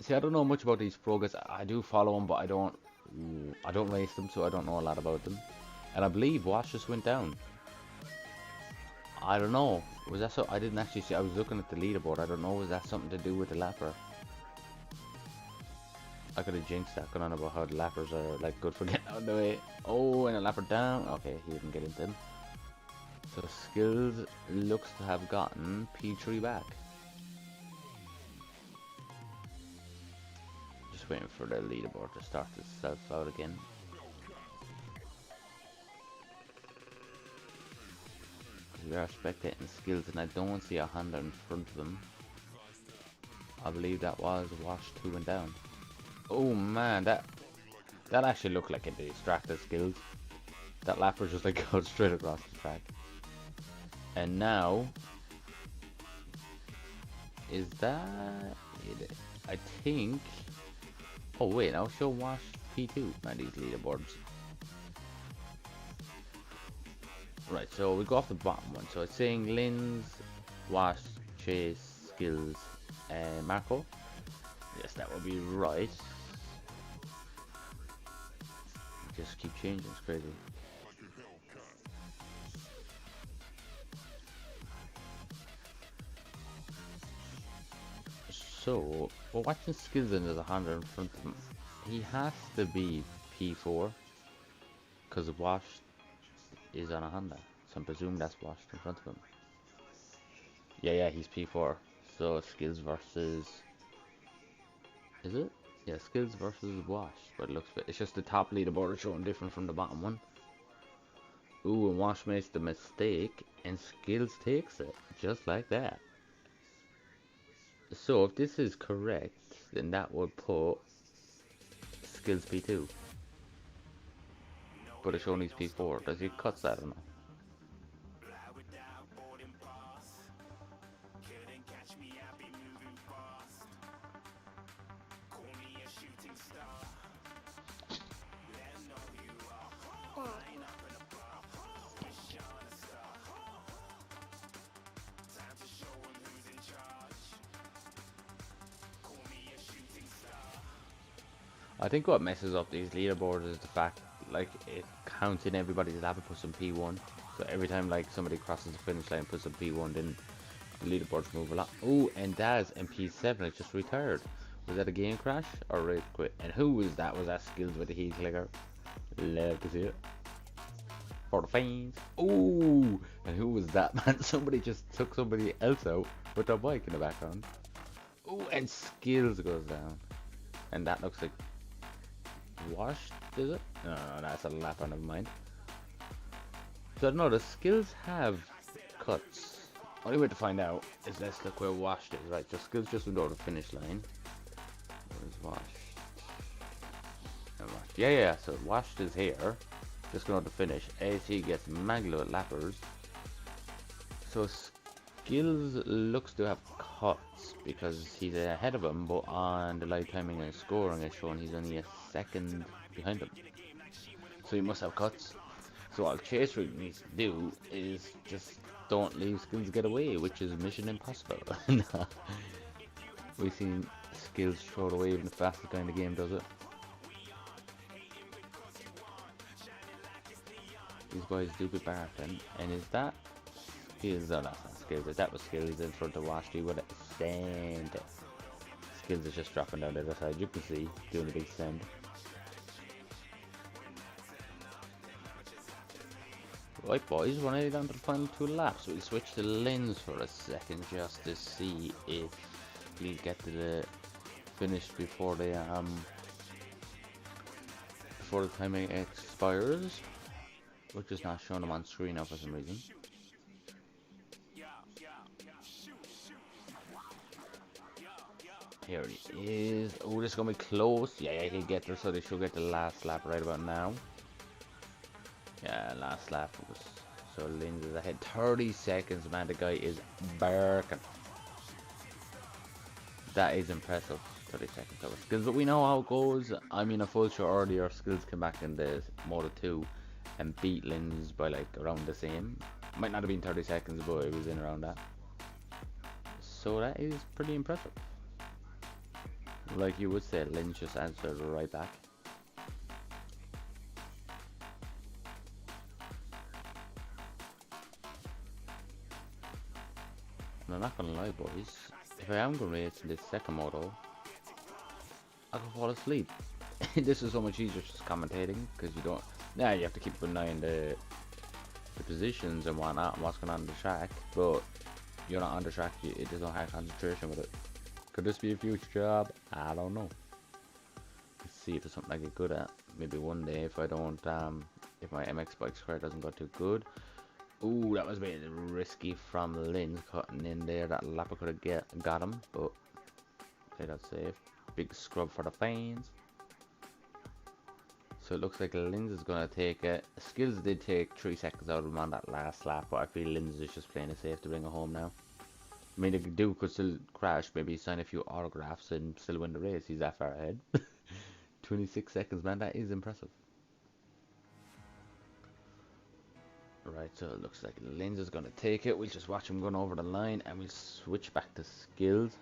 See, I don't know much about these pro guys. I do follow them, but I don't race them, so I don't know a lot about them. And I believe Wash just went down. I don't know. Was that so? I didn't actually see. I was looking at the leaderboard. I don't know. Was that something to do with the lapper? I could have jinxed that, going on about how the lappers are like good for getting out of the way. Oh, and a lapper down. Okay, he didn't get into him. So skills looks to have gotten P3 back. Just waiting for the leaderboard to start itself out again. We are spectating skills and I don't see a Honda in front of him. I believe that was Wash 2 went down. Oh man, that actually looked like a distracted skills. That lapper just like goes straight across the track. And now is that it? I think. Oh wait, I'll show Wash P2. Man, these leaderboards. Right, so we go off the bottom one. So it's saying Lynn's, Wash, Chase, Skills, and Marco. Yes, that would be right. Just keep changing, it's crazy. So we're watching Skills and there's a Honda in front of him. He has to be P4 because Wash is on a Honda, so I presume that's Wash in front of him. Yeah, he's P4. So Skills versus, is it? Yeah, Skills versus Wash, but it looks, it's just the top leaderboard is showing different from the bottom one. Ooh, and Wash makes the mistake and Skills takes it just like that. So if this is correct, then that would put Skills P2. But it's only P4. Does he cut that or not? I think what messes up these leaderboards is the fact, like, it counting everybody's lap and puts on P1. So every time like somebody crosses the finish line and puts on P1, then the leaderboards move a lot. Oh, and Daz and P7 has just retired. Was that a game crash or race quit? And who was that? Was that Skills with the heat clicker? Love to see it. For the fans. Oh, and who was that, man? Somebody just took somebody else out with their bike in the background. Oh, and Skills goes down. And that looks like washed, is it? No, that's a lap on, never mind. So no, the Skills have cuts. Only way to find out is let's look where washed is, right? So Skills just went over the finish line. Where's washed? And washed. Yeah, so washed is here. Just going over the finish. AC gets Maglo at lappers. So Skills looks to have cuts because he's ahead of him, but on the live timing and scoring is showing he's only a second behind him. So he must have cuts. So all Chase really needs to do is just don't leave Skills get away, which is mission impossible. We've seen Skills throw it away even the fastest guy in the game does it. These boys do be barking, and is that Skills? Oh, that's not Skills. That was Skills in front of Washy with a send. Skills is just dropping down the other side. You can see doing a big send. Right, boys, we're nearly down to the final 2 laps. We'll switch to Lens for a second just to see if we get to the finish before the timing expires, which is not showing them on screen now for some reason. Here he is. Oh, this is gonna be close. Yeah, he'll get there, so they should get the last lap right about now. Yeah, last lap was so Linz is ahead 30 seconds, man. The guy is barking. That is impressive. 30 seconds over Skills, but we know how it goes. I mean, a full show earlier, Skills came back in the Moto 2 and beat Linz by like around the same. Might not have been 30 seconds, but it was in around that. So that is pretty impressive. Like you would say, Linz just answered right back. And I'm not gonna lie, boys, if I am gonna race in this second moto, I could fall asleep. This is so much easier just commentating, because you don't, yeah, you have to keep an eye on the positions and whatnot, and what's going on the track, but you're not on the track, it doesn't have concentration with it. Could this be a future job? I don't know. Let's see if it's something I get good at. Maybe one day if I don't, if my MX bike's career doesn't go too good. Ooh, that was a bit risky from Lynn cutting in there. That lapper could have got him, but played that safe. Big scrub for the fans. So it looks like Linz is going to take it. Skills did take 3 seconds out of him on that last lap, but I feel Linz is just playing it safe to bring it home now. I mean, the dude could still crash, maybe sign a few autographs and still win the race. He's that far ahead. 26 seconds, man, that is impressive. Right, so it looks like Linz is going to take it. We'll just watch him going over the line, and we'll switch back to Skills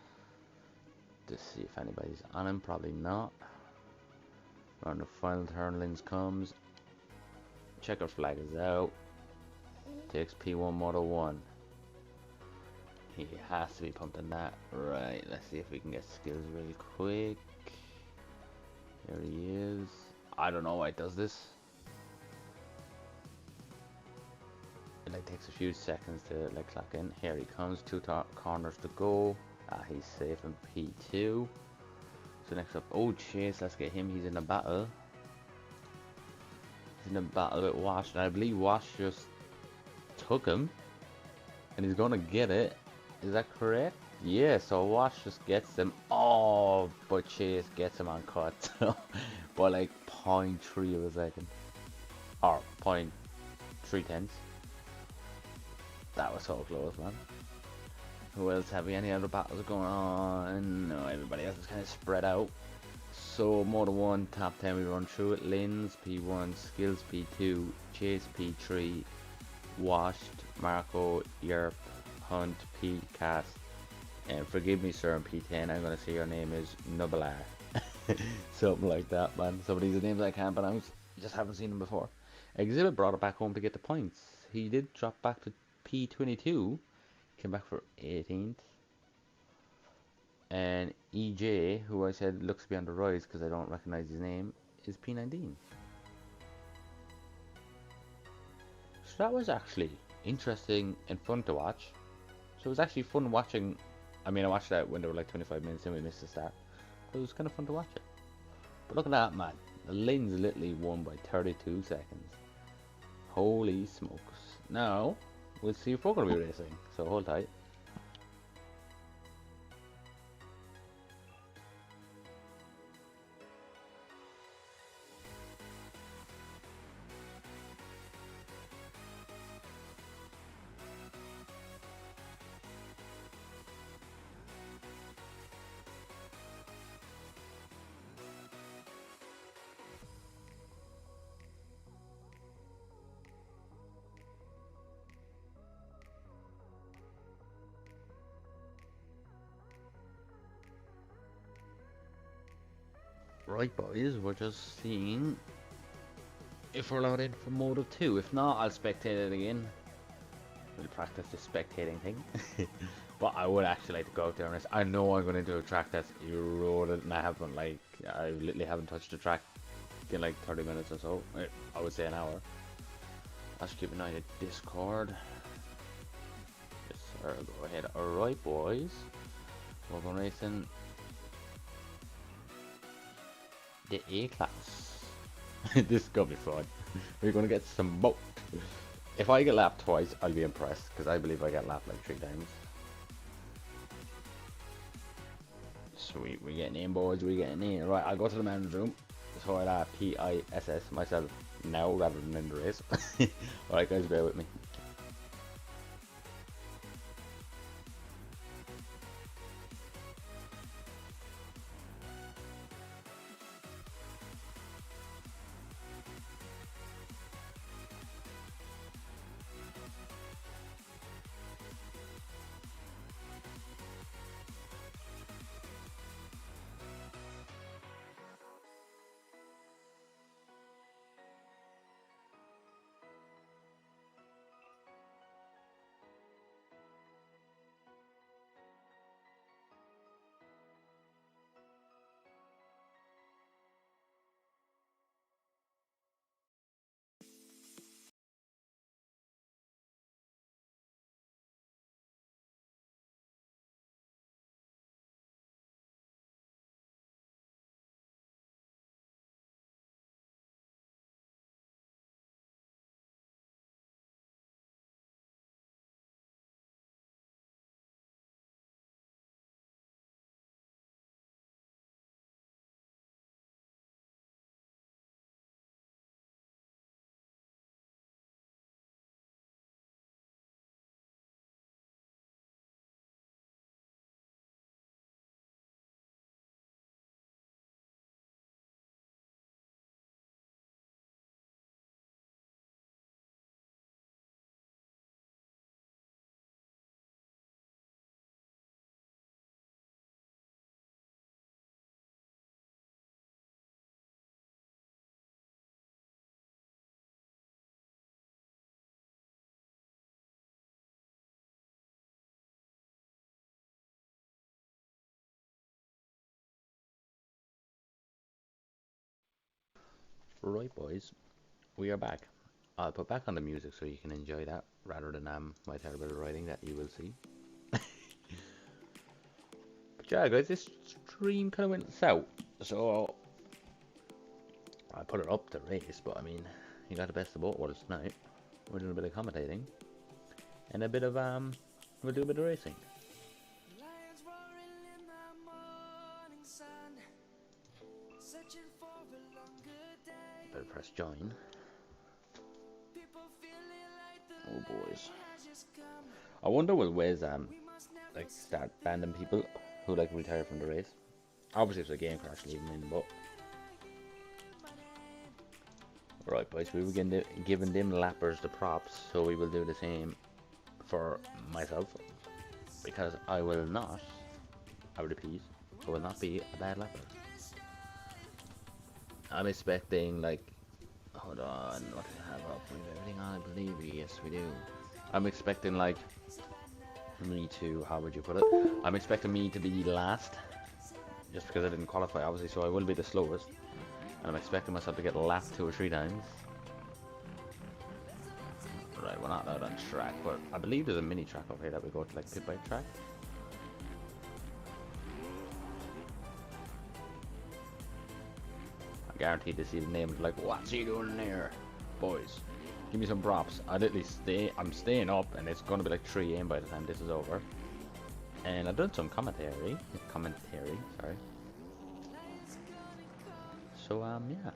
to see if anybody's on him. Probably not. Around the final turn, Linz comes. Checker flag is out. Takes P1 Moto 1. He has to be pumping that. Right, let's see if we can get Skills really quick. There he is. I don't know why it does this. It like takes a few seconds to like clock in. Here he comes, 2 corners to go. He's safe in P2. So next up, oh Chase, let's get him. He's in a battle. He's in a battle with Wash, and I believe Wash just took him, and he's gonna get it. Is that correct? Yeah, so Wash just gets him. Oh, but Chase gets him on cut by like 0.3 of a second, or 0.3 tenths. That was so close, man. Who else have we? Any other battles going on? No, everybody else is kind of spread out. So Moto 1, top 10, we run through it. Linz P1, Skills P2, Chase P3, Washed, Marco, Yerp, Hunt, P, Cast, and forgive me sir in P10, I'm going to say your name is Nubalar. Something like that, man. Some of these names I can't pronounce, just haven't seen them before. Exhibit brought it back home to get the points. He did drop back to P22, came back for 18th. And EJ, who I said looks to be on the rise because I don't recognize his name, is P19. So that was actually interesting and fun to watch. So it was actually fun watching. I mean, I watched that when they were like 25 minutes in, we missed the start. But it was kind of fun to watch it. But look at that, man. The lane's literally won by 32 seconds. Holy smokes. Now, we'll see if we're going to be racing. So hold tight. Right, boys, we're just seeing if we're allowed in for Moto 2. If not, I'll spectate it again. We'll practice the spectating thing. But I would actually like to go out there and race. I know I'm going to do a track that's eroded, and I literally haven't touched the track in like 30 minutes or so. I would say an hour. I should keep an eye on the Discord. Yes, sir, go ahead. Alright, boys. We're going racing the A class. This is gonna be fun. We're gonna get smoked. If I get lapped twice, I'll be impressed, because I believe I got lapped like 3 times. Sweet, we're getting in, boys, we're getting in. Right, I'll go to the men's room. So I'll PISS myself now rather than in the race. Alright guys, bear with me. Right, boys, we are back. I'll put back on the music so you can enjoy that rather than my terrible writing that you will see. But yeah, guys, this stream kind of went south, so I put it up to race. But I mean, you got the best of both worlds tonight. We're doing a bit of commentating and a bit of we'll do a bit of racing. Lions roaring in the morning sun, searching for a longer day. Better press join. People feeling like the Oh boys, has just come. I wonder will Wes We must never like start banning people who like retire from the race. Obviously, if it's a game crash, leave them in. But right, boys, we were giving them lappers the props, so we will do the same for myself, because I will not, I repeat, I will not be a bad lapper. I'm expecting like Hold on, what do we have up? We have everything on, I believe. Yes, we do. I'm expecting like me to, how would you put it? I'm expecting me to be last, just because I didn't qualify, obviously, so I will be the slowest. And I'm expecting myself to get lapped 2 or 3 times. Right, we're not out on track, but I believe there's a mini track over here that we go to, like pit bike track. I'm guaranteed to see the name and like, what's he doing in there? Boys, give me some props. I'm staying up, and it's gonna be like 3 AM by the time this is over. And I've done some commentary, sorry. So yeah.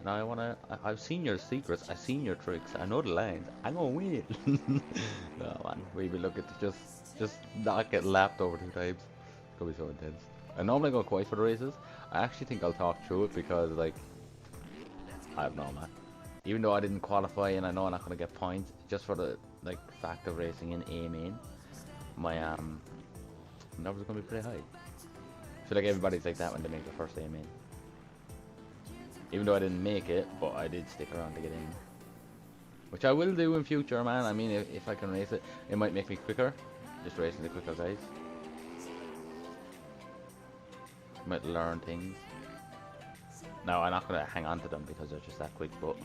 Now I've seen your secrets, I've seen your tricks, I know the lines, I'm gonna win. No man, we be looking to just not get lapped over 2 times. It's gonna be so intense. I normally go quiet for the races. I actually think I'll talk through it because like, I have no man. Even though I didn't qualify and I know I'm not gonna get points, just for the like fact of racing in A main, my numbers are gonna be pretty high. I feel like everybody's like that when they make their first A main. Even though I didn't make it, but I did stick around to get in. Which I will do in future, man. I mean, if I can race it, it might make me quicker. Just racing the quicker guys. Might learn things. No, I'm not going to hang on to them because they're just that quick, but...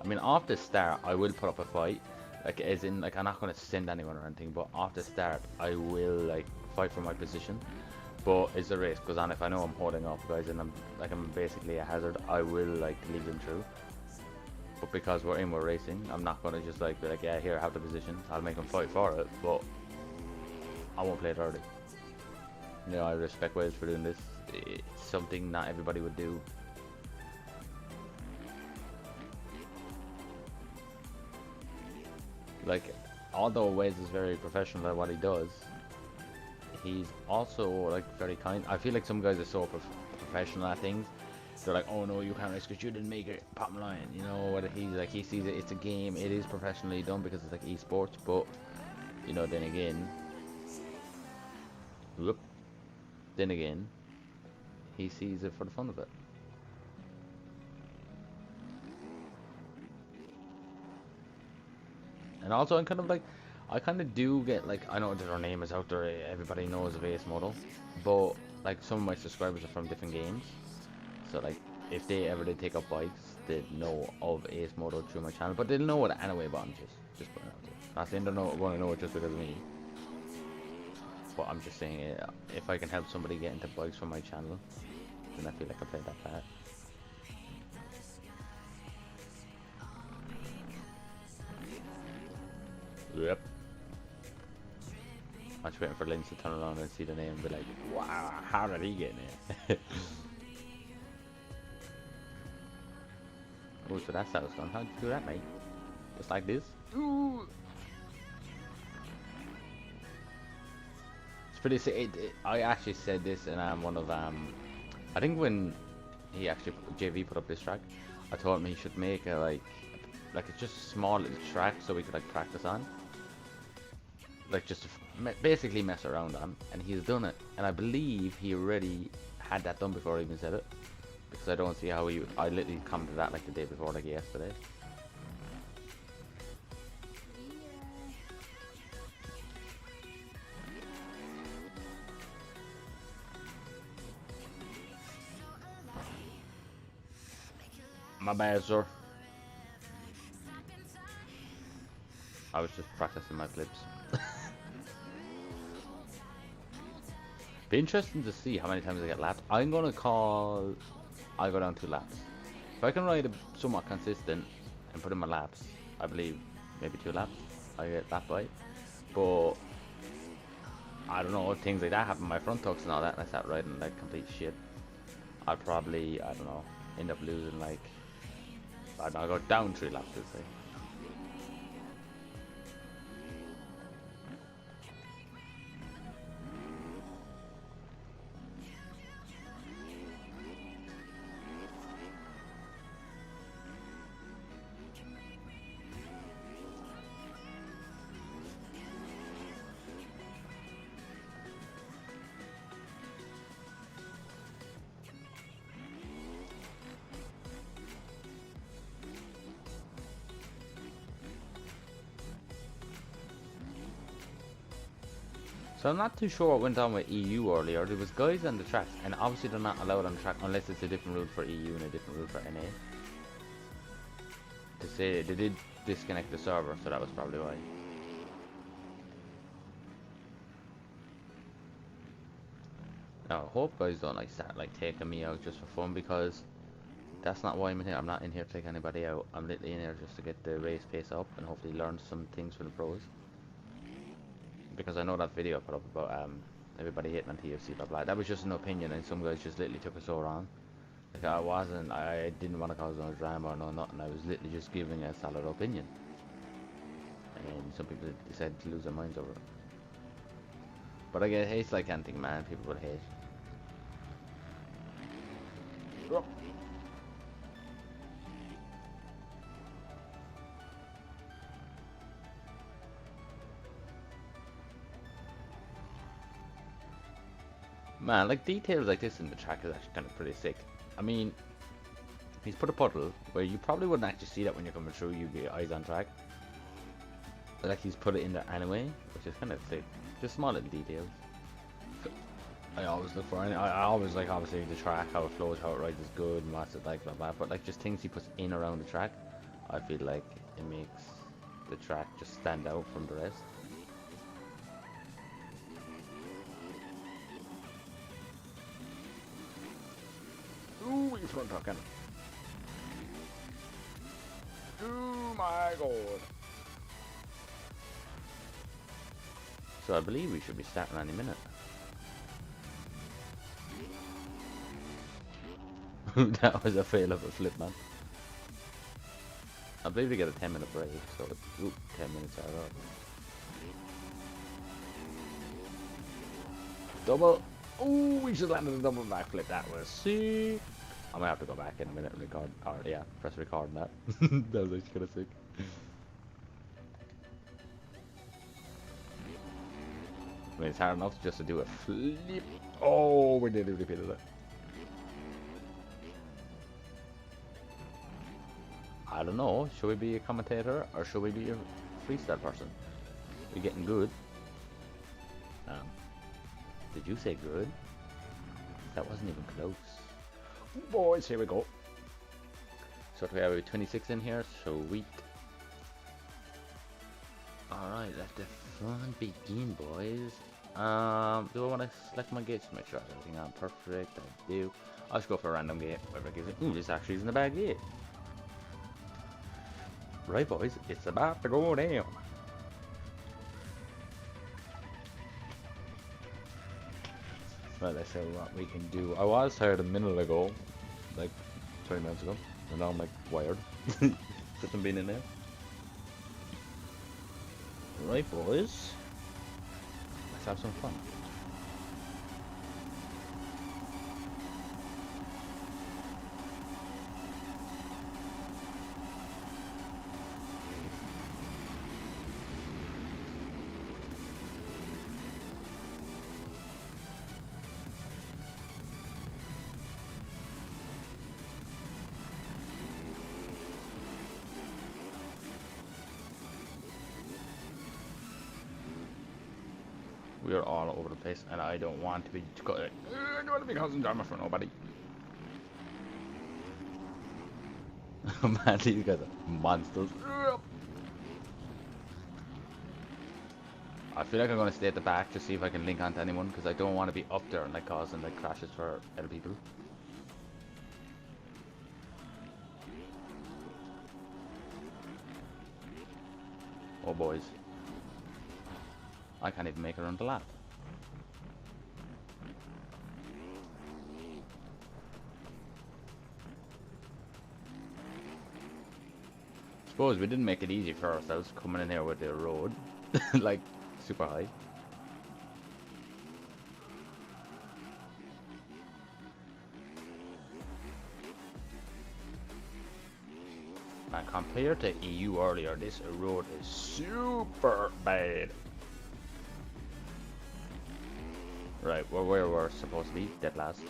I mean, off the start, I will put up a fight. Like, as in, like, I'm not going to send anyone or anything, but off the start, I will, like, fight for my position. But as the race goes on, if I know I'm holding off guys and I'm basically a hazard, I will like lead them through. But because we're racing, I'm not gonna just like be like, yeah, here, have the position. I'll make them fight for it, but I won't play it early. You know, I respect Wales for doing this. It's something not everybody would do. Like, although Wales is very professional at what he does, he's also like very kind. I feel like some guys are so professional at things. They're like, oh no, you can't race because you didn't make it. Pop line, you know what? He's like, he sees it. It's a game. It is professionally done because it's like esports. But you know, then again, he sees it for the fun of it. And also, I'm kind of like, I kind of do get like, I know that our name is out there, everybody knows of Ace Moto, but like some of my subscribers are from different games, so like if they ever did take up bikes, they'd know of Ace Moto through my channel, but they'll know it anyway. But I'm just putting it out there. Not saying they're not going to know it just because of me, but I'm just saying if I can help somebody get into bikes from my channel, then I feel like I played that part. Yep. I'm just waiting for Linz to turn around and see the name and be like, wow, how did he get in here? Oh, so that's how it's gone. How'd you do that, mate? Just like this? Ooh. It's pretty sick. I actually said this in one of, I think when he actually, JV put up this track, I told him he should make a, like it's just a small little track so we could like practice on. Like just to basically mess around on, and he's done it, and I believe he already had that done before I even said it, because I don't see how I literally commented that like the day before, like yesterday. My bad, sir. I was just practicing my flips. Be interesting to see how many times I get lapped. I'm gonna call I'll go down 2 laps. If I can ride somewhat consistent and put in my laps, I believe maybe 2 laps I get lapped by. But I don't know, if things like that happen, my front tucks and all that, and I start riding like complete shit, I'll probably, I don't know, end up losing like, I don't know, I'll go down 3 laps, let's say. So I'm not too sure what went on with EU earlier. There was guys on the track, and obviously they're not allowed on the track unless it's a different route for EU and a different route for NA. To say they did disconnect the server, so that was probably why. Now I hope guys don't like start like taking me out just for fun, because that's not why I'm in here. I'm not in here to take anybody out. I'm literally in here just to get the race pace up and hopefully learn some things from the pros. Because I know that video I put up about everybody hitting on TFC, blah blah. That was just an opinion, and some guys just literally took it so wrong. Like I didn't want to cause no drama or no nothing. I was literally just giving a solid opinion, and some people decided to lose their minds over it. But I get hate like anything, man. People will hate. Oh. Man, like details like this in the track is actually kind of pretty sick. I mean, he's put a puddle where you probably wouldn't actually see that when you're coming through. You'd be eyes on track. But like he's put it in there anyway, which is kind of sick. Just small little details. I always look for. I always like obviously the track, how it flows, how it rides is good, and what's it like, blah blah. But like just things he puts in around the track, I feel like it makes the track just stand out from the rest. Ooh, you front talking. Oh my god. So I believe we should be starting any minute. That was a fail of a flip, man. I believe we get a 10-minute break, so it's 10 minutes out of. Double. Oh, we just landed a double backflip. That was sick. I might have to go back in a minute and record. Or yeah, press record on that. That was actually kind of sick. I mean, it's hard enough just to do a flip. Oh, we nearly repeated it. I don't know. Should we be a commentator or should we be a freestyle person? We're getting good. Did you say good? That wasn't even close. Boys, here we go. So we have 26 in here, sweet. Alright, let the fun begin, boys. Do I want to select my gates to make sure everything on perfect? I do. I'll just go for a random gate, whatever gives it. Ooh, this actually isn't a bad gate. Right, boys, it's about to go down. Well, let's see what we can do. I was tired a minute ago, like 20 minutes ago, and now I'm like wired. Just from being in there. Right, boys, let's have some fun. We are all over the place, and I don't want to be. I don't want to be causing drama for nobody. Man, these guys are monsters. I feel like I'm gonna stay at the back to see if I can link onto anyone, because I don't want to be up there and like causing like crashes for other people. Oh boys. I can't even make it around the lap. Suppose we didn't make it easy for ourselves coming in here with the road, like super high. And compared to EU earlier, this road is super bad. Right, we're where we're supposed to be, dead last.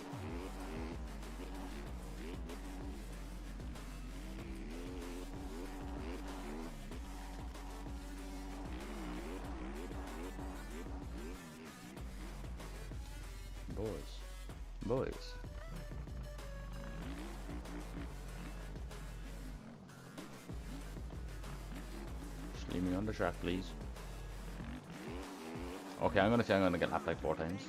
boys. Just leave me on the track, please. Okay, I'm gonna say I'm gonna get lapped like 4 times.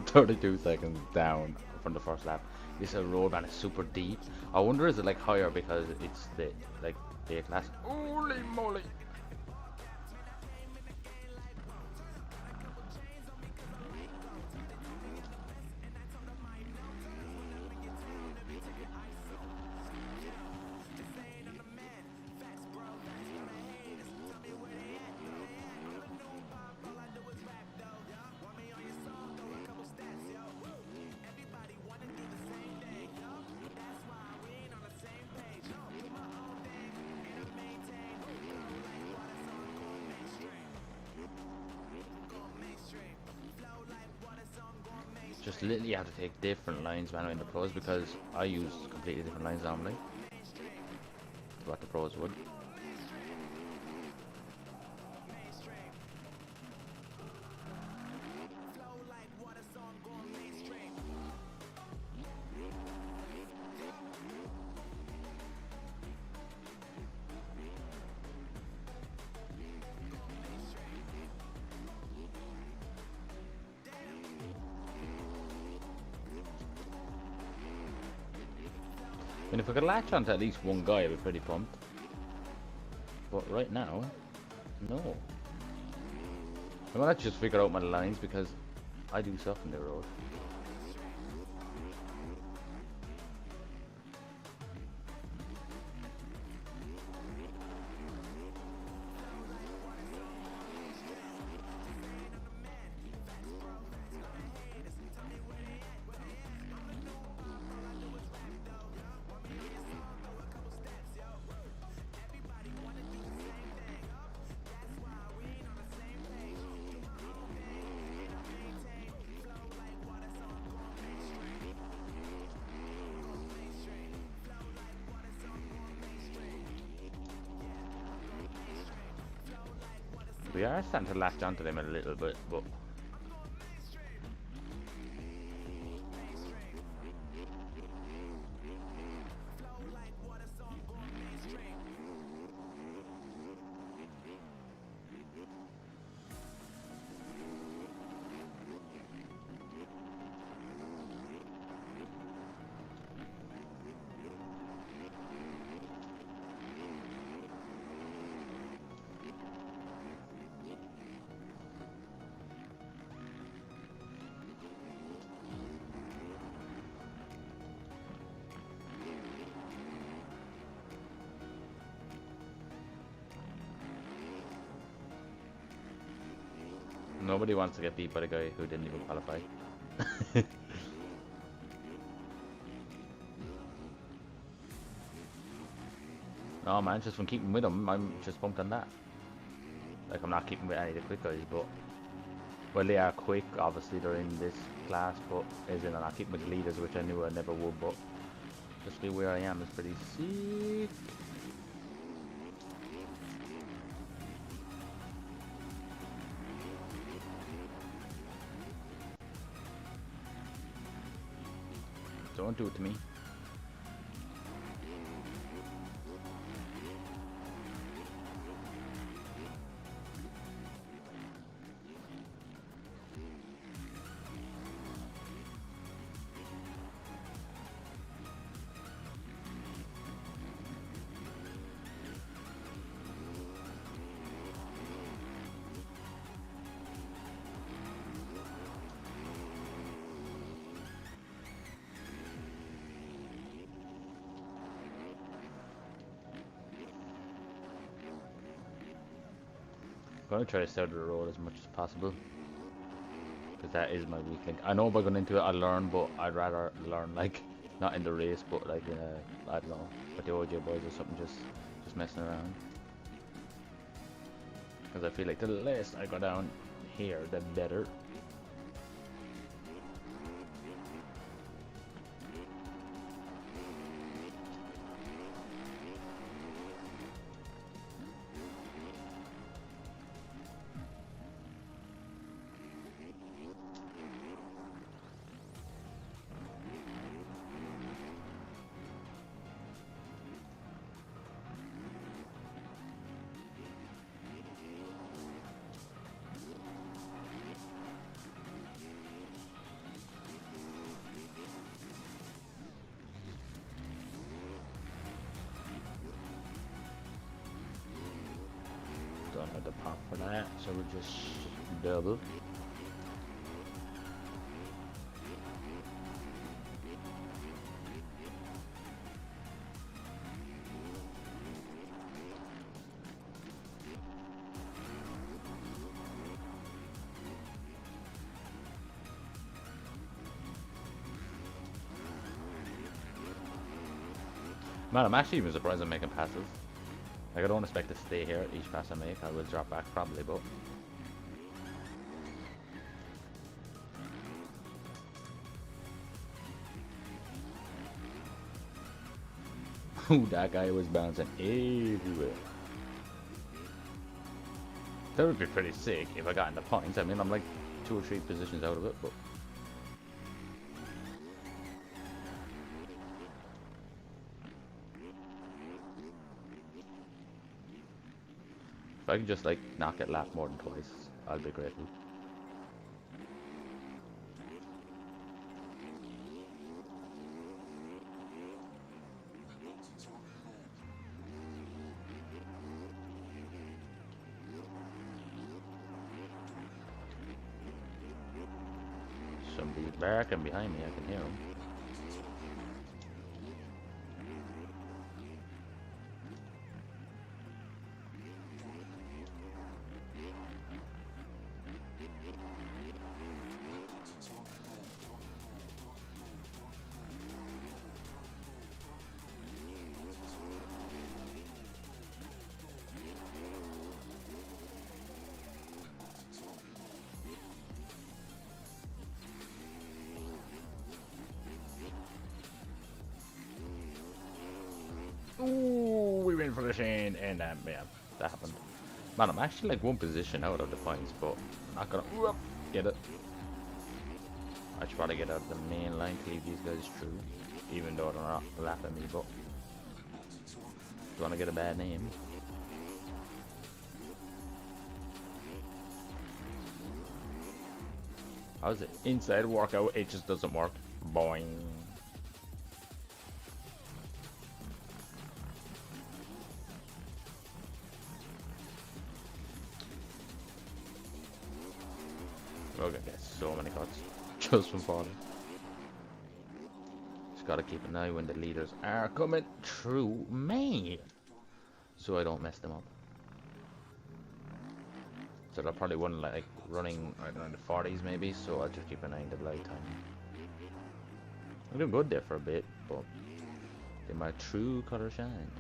$32 down from the first lap. This road, man, is super deep. I wonder, is it like higher because it's the like the class? Holy moly! Just literally have to take different lines, man, in the pros, because I use completely different lines normally to what the pros would. I mean, if we could latch onto at least one guy, I'd be pretty pumped. But right now, no. I'm gonna have to just figure out my lines because I do suck in the road. We are starting to latch onto them a little bit, but nobody wants to get beat by the guy who didn't even qualify. No man, just from keeping with him, I'm just pumped on that. Like, I'm not keeping with any of the quick guys, but well, they are quick, obviously they're in this class, but as in I'm not keeping with the leaders, which I knew I never would, but just be where I am is pretty sick. Don't do it to me. I'm gonna try to stay out of the road as much as possible, because that is my weak link. I know by going into it I'll learn, but I'd rather learn like not in the race, but like in a, I don't know, with the OJ boys or something, just messing around. Because I feel like the less I go down here, the better. Don't have the pop for that, so we'll just double. Man, I'm actually even surprised I'm making passes. Like, I don't expect to stay here each pass I make. I will drop back probably, but... Ooh, that guy was bouncing everywhere. That would be pretty sick if I got in the points. I mean, I'm like 2 or 3 positions out of it, but... If I can just like knock it lap more than twice, I'll be grateful. Somebody's barking behind me, I can hear him. Ooh, we went for the chain, and yeah, that happened. Man, I'm actually like 1 position out of the points, but I'm not gonna get it. I should probably get out of the main line to leave these guys through, even though they're not lapping me, but don't want to get a bad name. How's it? Inside workout, it just doesn't work. Boing. We're gonna get so many cuts just from falling. Just gotta keep an eye when the leaders are coming through me, so I don't mess them up. So they're probably one like running right around the 40s maybe, so I'll just keep an eye on the glide time. I'm doing good there for a bit, but get my true color shine.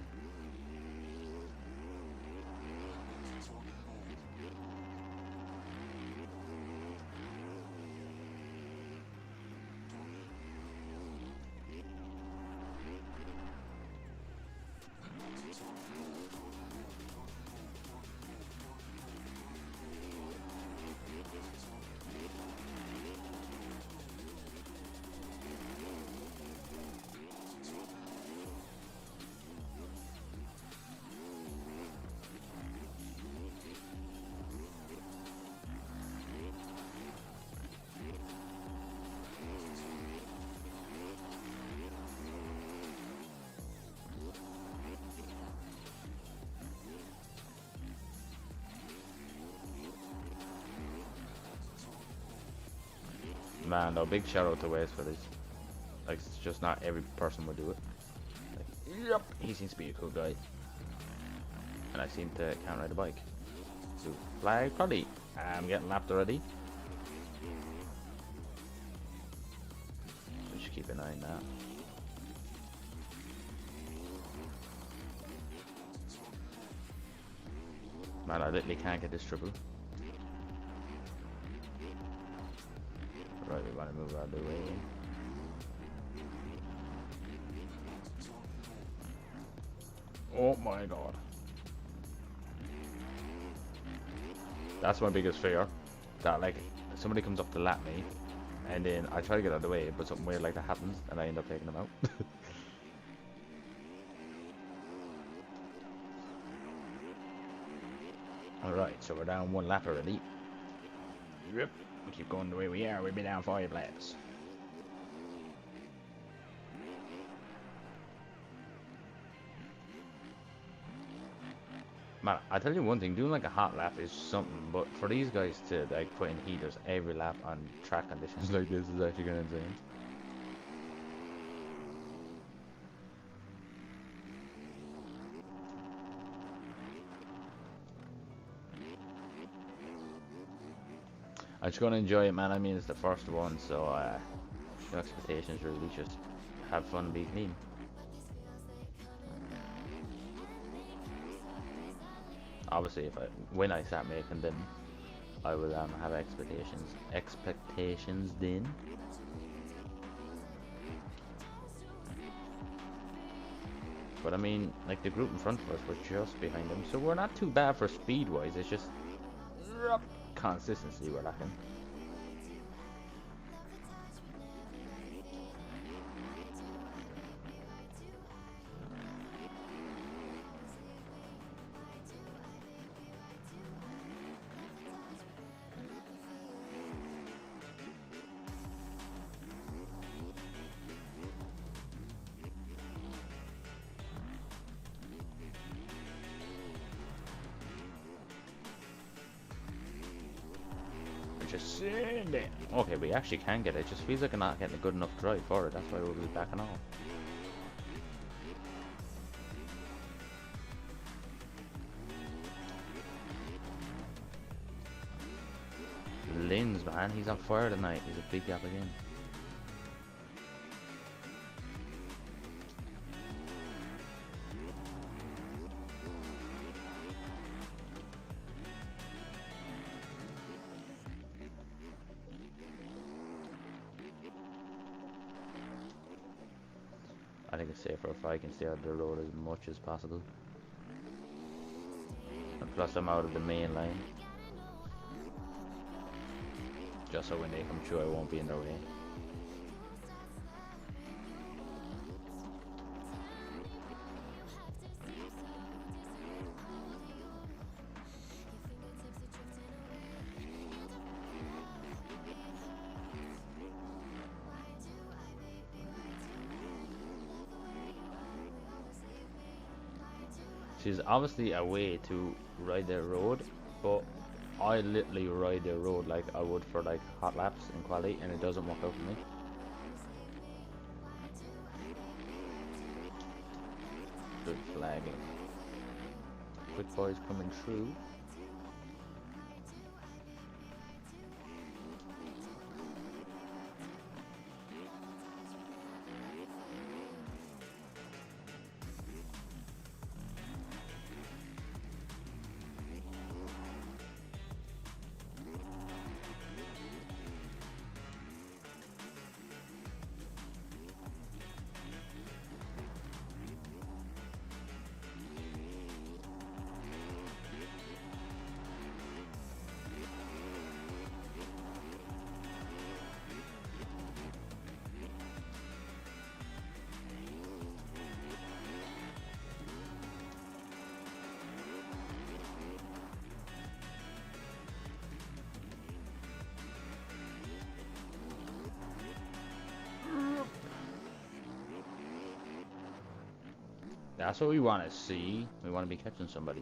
Man, no, big shout out to Waze for this. Like, it's just not every person would do it. Like, yep, he seems to be a cool guy. And I seem to can't ride a bike. So, flag, probably. I'm getting lapped already. We should keep an eye on that. Man, I literally can't get this triple. Right, we want to move out of the way. Oh my god. That's my biggest fear. That like somebody comes up to lap me and then I try to get out of the way but something weird like that happens and I end up taking them out. Alright, so we're down 1 lap already. Yep. We keep going the way we are, we'll be down 5 laps. Man, I tell you one thing, doing like a hot lap is something, but for these guys to like put in heaters every lap on track conditions like this is actually kind of insane. I'm just gonna enjoy it, man. I mean, it's the first one, so no expectations really. Just have fun and be clean. Obviously, when I start making them, I will have expectations then. But I mean, like the group in front of us was just behind them, so we're not too bad for speed wise. It's just consistency we're lacking. Just send it. Okay, we actually can get it. It just feels like I'm not getting a good enough drive for it. That's why we'll be backing off. Linz, man, he's on fire tonight. He's a big gap again. I think it's safer if I can stay out of the road as much as possible. And plus I'm out of the main line. Just so when they come through I won't be in their way. She's obviously a way to ride their road, but I literally ride their road like I would for like hot laps in quality, and it doesn't work out for me. Good flagging. Quick boys coming through. That's what we want to see. We want to be catching somebody.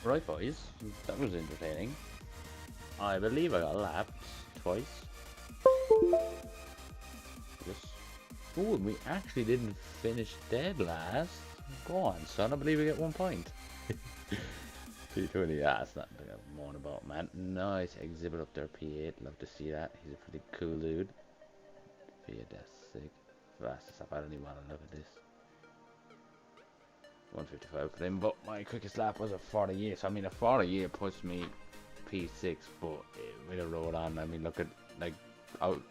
Right, boys, that was entertaining. I believe I got lapped twice. Yes. Oh, and we actually didn't finish dead last. Go on, son. I believe we get 1 point. P20, yeah, that's nothing to moan about, man. Nice exhibit up there, P8. Love to see that. He's a pretty cool dude. P8, that's sick. Fastest up. I don't even want to look at this. 155 for him, but my quickest lap was a 48. So I mean, a 48 puts me P6, but with a road on, I mean, look at like out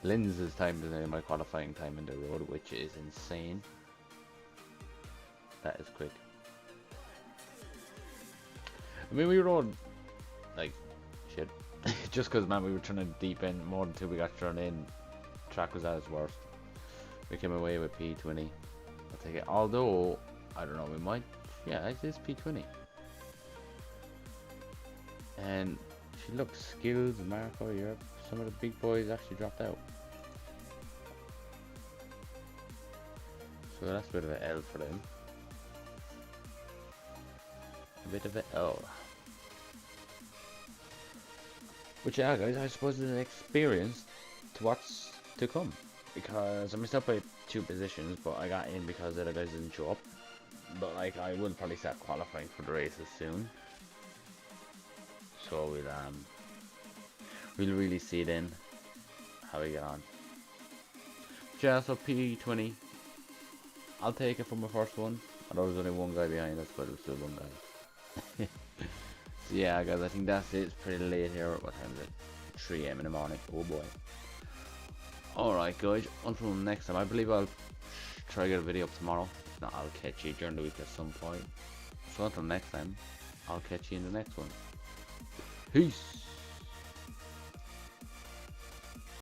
Linz's time today, my qualifying time in the road, which is insane. That is quick. I mean, we rode like shit, just because, man, we were trying to deep end more until we got thrown in. Track was at its worst. We came away with P20. I'll take it. Although I don't know, we might. Yeah, it is P20. And if you look, Skills, Marco, Europe, some of the big boys actually dropped out. So that's a bit of an L for them. A bit of an L. Which, yeah, guys, I suppose is an experience to what's to come. Because I missed out by 2 positions, but I got in because the other guys didn't show up. But like, I will probably start qualifying for the races soon. So we'll really see then how we get on. But yeah, so P20. I'll take it for my first one. Although there's only one guy behind us, but it was still one guy. So yeah, guys, I think that's it. It's pretty late here. What time is it? 3 AM in the morning. Oh boy. Alright, guys. Until next time, I believe I'll try to get a video up tomorrow. If not, I'll catch you during the week at some point. So until next time, I'll catch you in the next one. Peace.